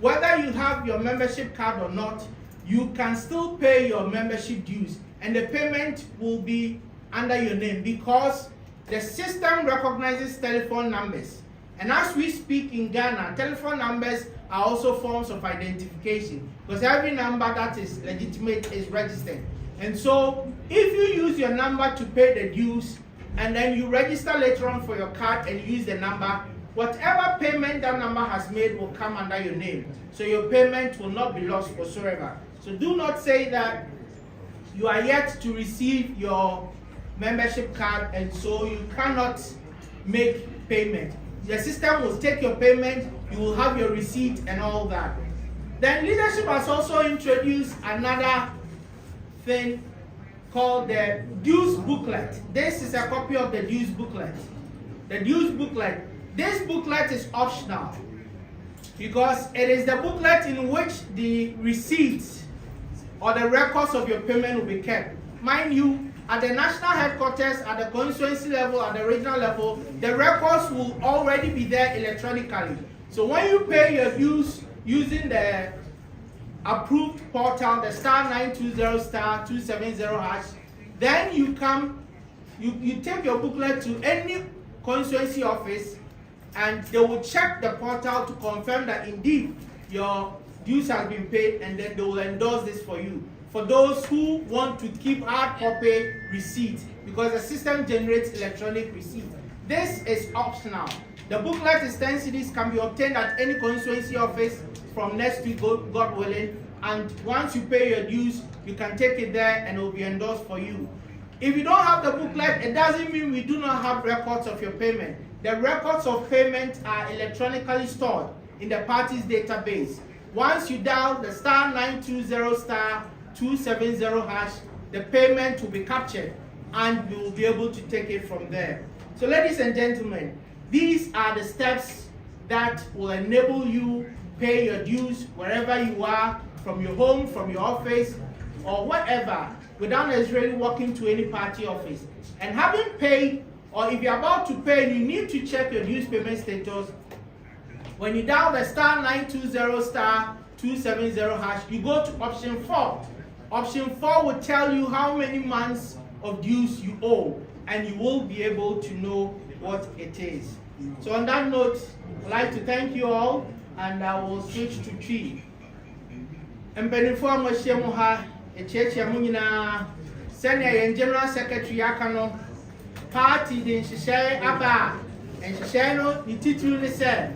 Whether you have your membership card or not, you can still pay your membership dues, and the payment will be under your name, because the system recognizes telephone numbers. And as we speak in Ghana, telephone numbers are also forms of identification, because every number that is legitimate is registered. And so if you use your number to pay the dues, and then you register later on for your card and use the number, whatever payment that number has made will come under your name. So your payment will not be lost whatsoever. So do not say that you are yet to receive your membership card and so you cannot make payment. The system will take your payment, you will have your receipt and all that. Then leadership has also introduced another thing called the dues booklet. This is a copy of the dues booklet. The dues booklet. This booklet is optional because it is the booklet in which the receipts or the records of your payment will be kept. Mind you, at the national headquarters, at the constituency level, at the regional level, the records will already be there electronically. So when you pay your dues using the approved portal, the *920*270#, then you take your booklet to any constituency office, and they will check the portal to confirm that indeed your dues have been paid, and then they will endorse this for you. For those who want to keep hard copy receipts, because the system generates electronic receipts. This is optional. The booklet is 10 cedis, can be obtained at any constituency office from next week, God willing. And once you pay your dues, you can take it there and it will be endorsed for you. If you don't have the booklet, it doesn't mean we do not have records of your payment. The records of payment are electronically stored in the party's database. Once you dial the *920*270#, the payment will be captured and you will be able to take it from there. So ladies and gentlemen, these are the steps that will enable you pay your dues wherever you are, from your home, from your office, or whatever, without necessarily walking to any party office. And having paid or if you're about to pay and you need to check your dues payment status, when you dial the *920*270#, you go to option 4. Option 4 will tell you how many months of dues you owe, and you will be able to know what it is. So on that note, I'd like to thank you all, and I will switch to Tree. Mpenifo amohyemu ha echiechia mu nyina senior yen general secretary akano party de nhyehyɛ aba nhyehyɛ no ni titulu ne sɛ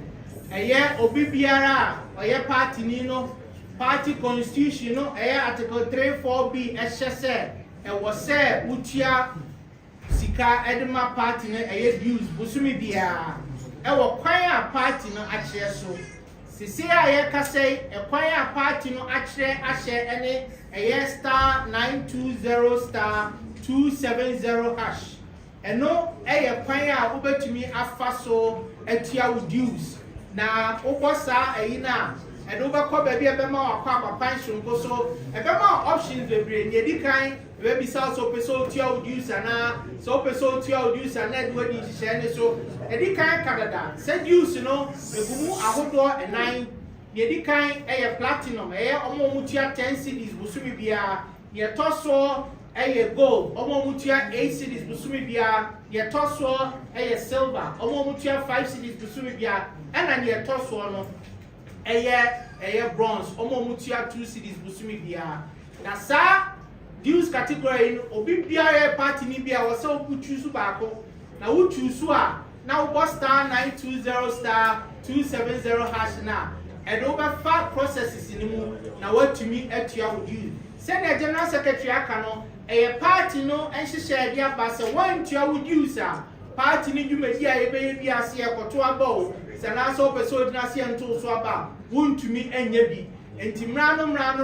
ɛyɛ obi biara ɔyɛ party ni no party constitution no ɛyɛ article 34B ɛhyɛ sɛ ɛwɔ sɛ utia sika edema party no ɛyɛ dues busumi biara ɛwɔ kwan a party no akyerɛ so. Sisi a yɛkasɛ ɛkwan a party no akyerɛ ahyɛ ɛne ɛyɛ *920*270#. Ɛno ɛyɛ kwan a wobɛtumi afa so atua wo dues. Na wobɔ saa ɛyi na ɛde wobɛkɔ baabi ɛbɛma wakɔ apapan sonko so ɛbɛma options bebree na edi kan ɛbɛbisa so pɛ so otua wo dues anaa so pɛ so otua wo dues anaa ɛde wadi nhyehyɛ ne so edi kan kadada sɛ dues no egu mu ahodoɔ ɛnan. Yedi kan ɛyɛ platinum ɛyɛ ɔmo tua 10 cedis busumi biara. Yɛtɔ so ɛyɛ gold ɔmo tua 8 cedis busumi biara. Yɛtɔ so ɛyɛ silver ɔmo tua 5 cedis busumi biara. Ɛna yɛtɔ so no ɛyɛ bronze ɔmo tua 2 cedis busumi biara. Na saa dues category no obi biara party ni bia wɔ sɛ obu choose baako. Na wo choose a na wo *920*270# na ɛde wobɛfa processes ni mu na watumi atua wo dues. Sɛnea general secretary aka no ɛyɛ party no nhyehyɛ de aba sɛ wɔntua wo dues a party ni dwumadi a yɛbɛyɛ bi ase ɛkɔto aba o sɛ na so pɛ so odina ase nto so aba wontumi anya bi. Enti mmara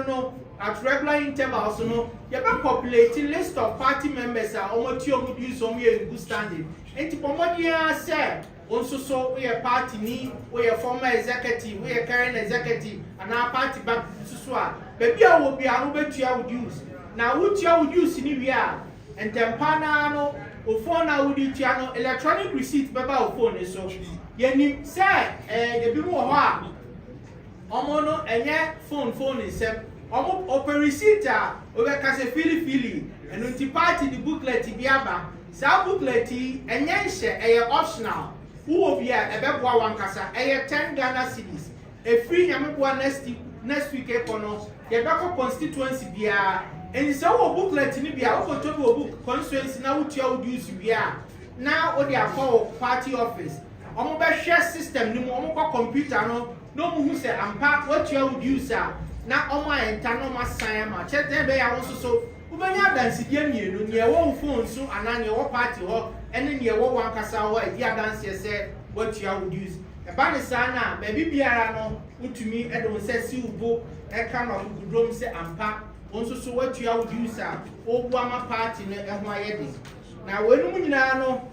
no at regular intervals no yɛbɛ populate list of party members a ɔmotua mu dues ɔmo yɛ good standing. Enti pɔmɔdia sɛ also so we a party ni we a former executive we a current executive and our party back so baby a will be a no betua wo dues na wo tua wo dues ni wi a entempa na no o phone na wo di tua no electronic receipt beba o phone so yenim say de bi mu ho a omo no enye phone nsem omo open receipt a o be ka se fili eno nti party the booklet bi aba sa booklet enye nhye optional. Who will be a beboa wankasa, 10 Ghana cedis. A free Yamabua next week, Econo, Yabako constituency bia, and so booklet in Bia, over to book constituency now with your dues bia. Now, what they are called party office. Omoba share system, no more computer, no who say, I'm part what your dues are. Now, Oma and Tanoma Sayama, check them there also so. Ubanya dance again, you near one phone so, and then your party or. And then you one kasa wa dia dance say what you would use. E ba ne sana baby biara no utumi e don say si ubo e kan of gudrom say ampa onso so what you would use a obu ama party no e ho ayede. Na wenu mu nyina no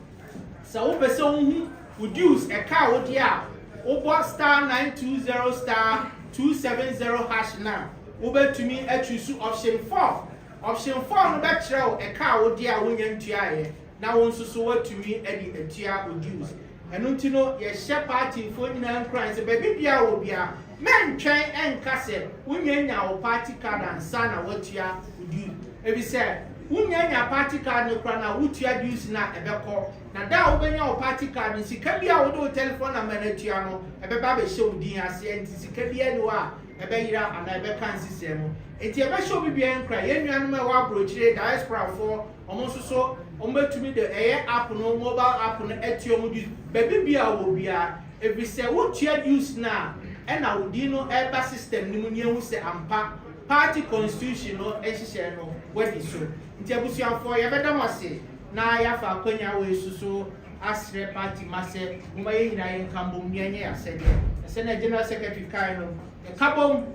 sa wo pese wo would use e ka wo dia obo *920*270# na wo betumi e choose option 4. Option 4 no be kire e ka wo dia wo nya ntuaye. Now once so what to me Eddie and Tia would use. And untino ye share party for and cries a baby bia will be a man try and cassette. Women now party card and sana what ya would use. If you say, women your party card no crana, what you use na a beco. Now that open your party card and see can be our telephone and manatiano, a baby show dia and see can be anywhere. A baby and I becan system. It's a show be and cry. Any animal approach diaspora for almost so. To me the air app no mobile app no etio mu use baby bia wo bia if we say what you use now and I would no air system ni mu nyehu say ampa party constitution no ehihye no wadi so nti abusuafo ye beda mase na ya fa akonya we suso asre party mase muma ye nyina ye nkambom nyenye asede ese na general secretary kai no e kabom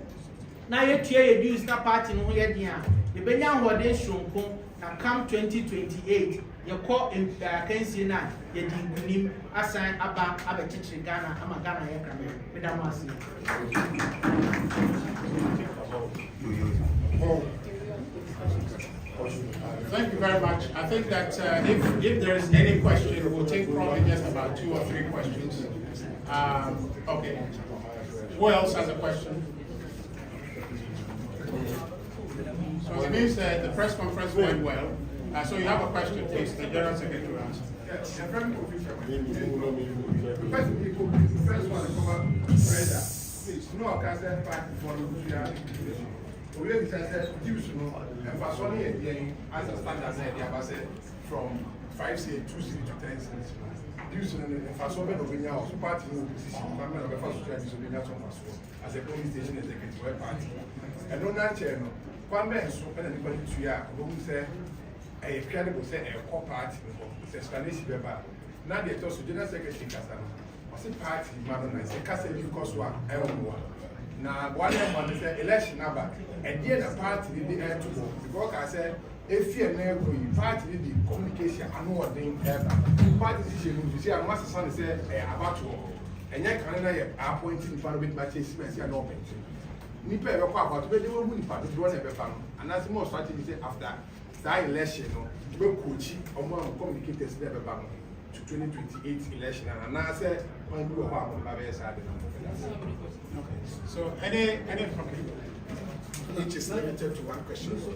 na ye tue ye use na party no ye dia ye benya hode shonko na come 2028 you call in Kensi na ye di gunim asan aba abechichiri Ghana ama Ghana ye kame medamasi. Thank you. very much. I think that if there is any question, we'll take probably just about 2 or 3 questions. Okay. Who else has a question? So it means that the press conference went well. So you have a question, please. The General Secretary will answer. Yes, the first one, please, no, I can't party for the we said, use and for Sony as a standard said, from 5 cents, 2 cents to 10 cents. Use and for so many of party position, as a police station executive party. And on that channel, one man so anybody to ya, who said a credible say a core party, explanation about. Now they told General Secretary Casano, was a party, man, I say, Castle because one, now, one of the election number, and then a party did the air to go. Because I said, if you are party did the communication, I know what they have. Party decision, you see, I must son say, about to go. And yet, Canada are appointing for with my chase, and open. Nipa ever quite about where they were winning part of one ever found. And that's more strategy say after that election, we coach or more communicators never bound to 2028 election. And I said, when you are on my side. Okay. So any problem? It is limited to one question. So a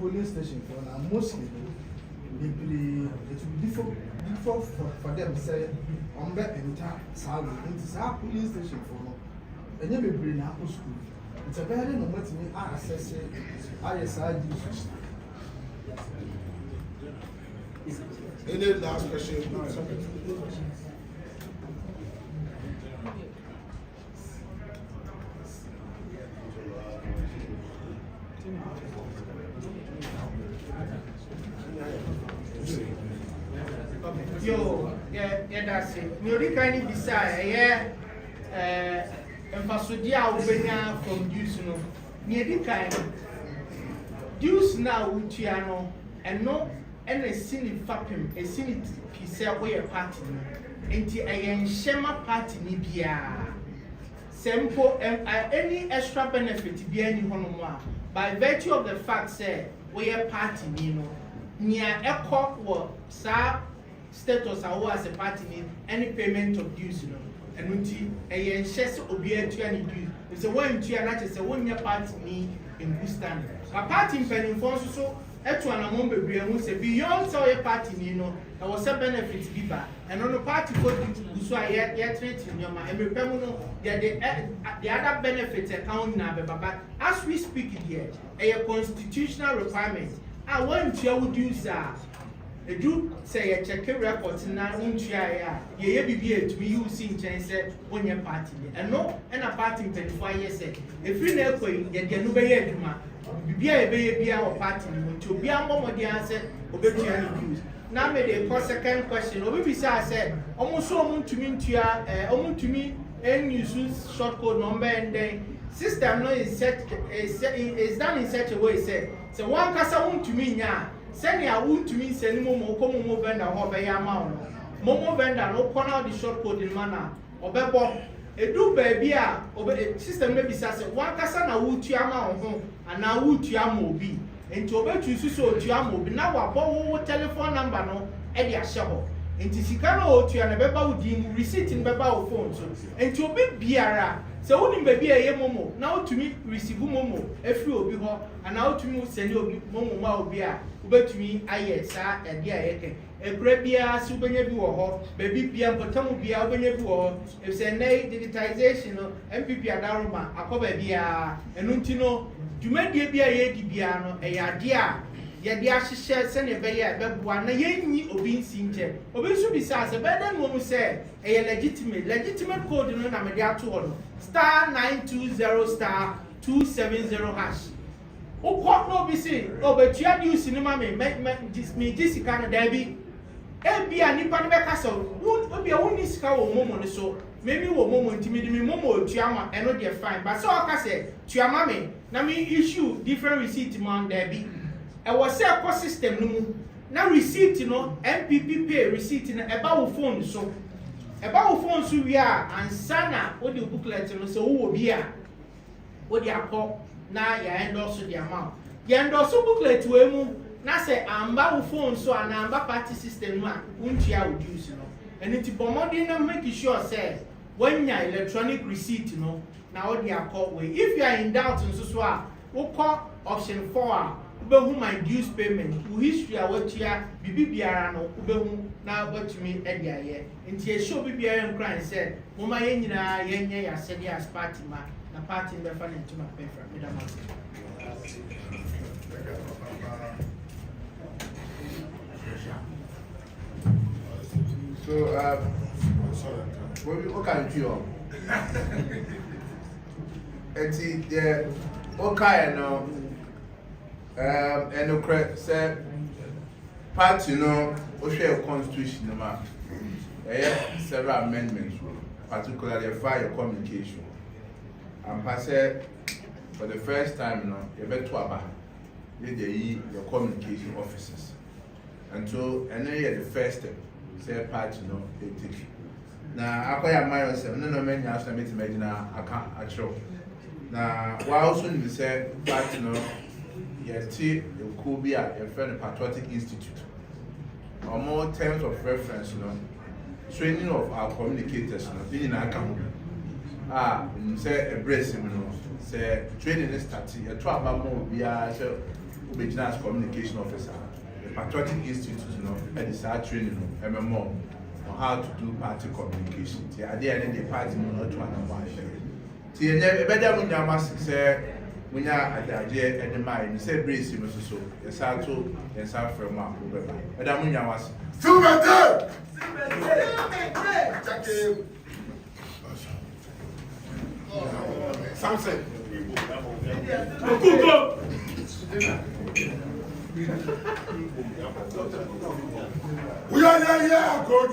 police station for now mostly it will be difficult for them to say on the entire salary. It is our police station for now. And you may bring up school. It's a very normal to me. I assess it. Any last question? No, Yo, yeah, that's it. We kind of decide, and for Sudia, we from Deuce, no, near the kind of Deuce now, Utiano, and no, and a silly fapim, a silly piece away a party, and a Shema party, Nibia. Simple, and any extra benefit be any one by virtue of the fact, say, we are party, you know, near a court war, sir. Status as a party need any payment of dues, you know, and until a chess will be a 20 dues. It's a one to another, it's a 1 year party need in good standing. A party in Penny Fonso, so at one among the Brian say beyond so a party, you know, there was a benefit to be back. And on the party code to so I yet treating your man, every permanent, the other benefits account number, but as we speak here, a constitutional requirement. I want to do, sir. You say a check records now, ye be to be using chance on your party. And no, and a party in 25 years. If you know, yet you be a baby or party to be a moment the answer, obey any news. Now, made a second question. Or maybe I said, almost so to me to me, and you use short code number and then system no is set is done in such a way, said. So one casa won't to me now. Send ya wound to me, send Momo vendor or by amount. Momo vendor, no corner the short code in manner. Or bebo, a do baby, or a system maybe says one casana wood to amount home, and now wood to amobi. And to obey to so to amobi. Now, a bow telephone number no, Eddie Ashabo. And to Sicano to an beba would deem receipt in beba phone. And to obey Biara. So only baby a momo. Now to me receive momo, a few be hot, and now to me send you momo mau beer. But to me, I sir, and dear, a great beer, souvenir or baby beer, potamu beer, when you if say nay digitization, NPP Adaruma, a cover beer, and Untino, to make the beer, a piano, a dear. Yet the ashes share send a bear, but one a yen or being seen. Obviously, besides a better woman said, a legitimate code in Namadia star 920 star 270 hash. Oh, what no be seen? Oh, but you are using cinema, me this kind of Debbie. Be a Nipan Castle, won't be a only scour moment so. Maybe we'll moment to me, Momo, Tiama, and not dear fine. But so I say, Tiamame, now me issue different receipt, man, Debbie. I was a cost system no now receipt you know NPP pay receipt in about phone so we are and sana what the booklet you know so who will be what they are called now you endorse the amount Yendo booklet we mu na say amba wo phone so and amba party system ma untia reduce no. And it bomodi na make sure say when your electronic receipt no na all the accord way. If you are in doubt in so we call option 4 who my dues payment who history a what ya bibi biara no who na what me e dia ye nti show bibi biara nkran say mama ye nyina ye nye ya said as party ma na party be fa na ntuma pay from me da ma. So what can you do? Eti the okay no and say party no o share constitution ma several amendments particularly fire communication and pass for the first time no you better aba your communication officers until and then the first step say party no they take na akoya mayo say no many as na meet imagine aka actual na wa also need say party no yeti could be a friend patriotic institute or more terms of reference training of our communicators being account say a brace say training is starting a try about more be a business communication officer the patriotic institute and is training MMO on how to do party communication at the end of the party not to one better when you must say when you are at the end of mind, you say brace him so yes, I told yes, I from my over. And I'm when you was Something. We are go to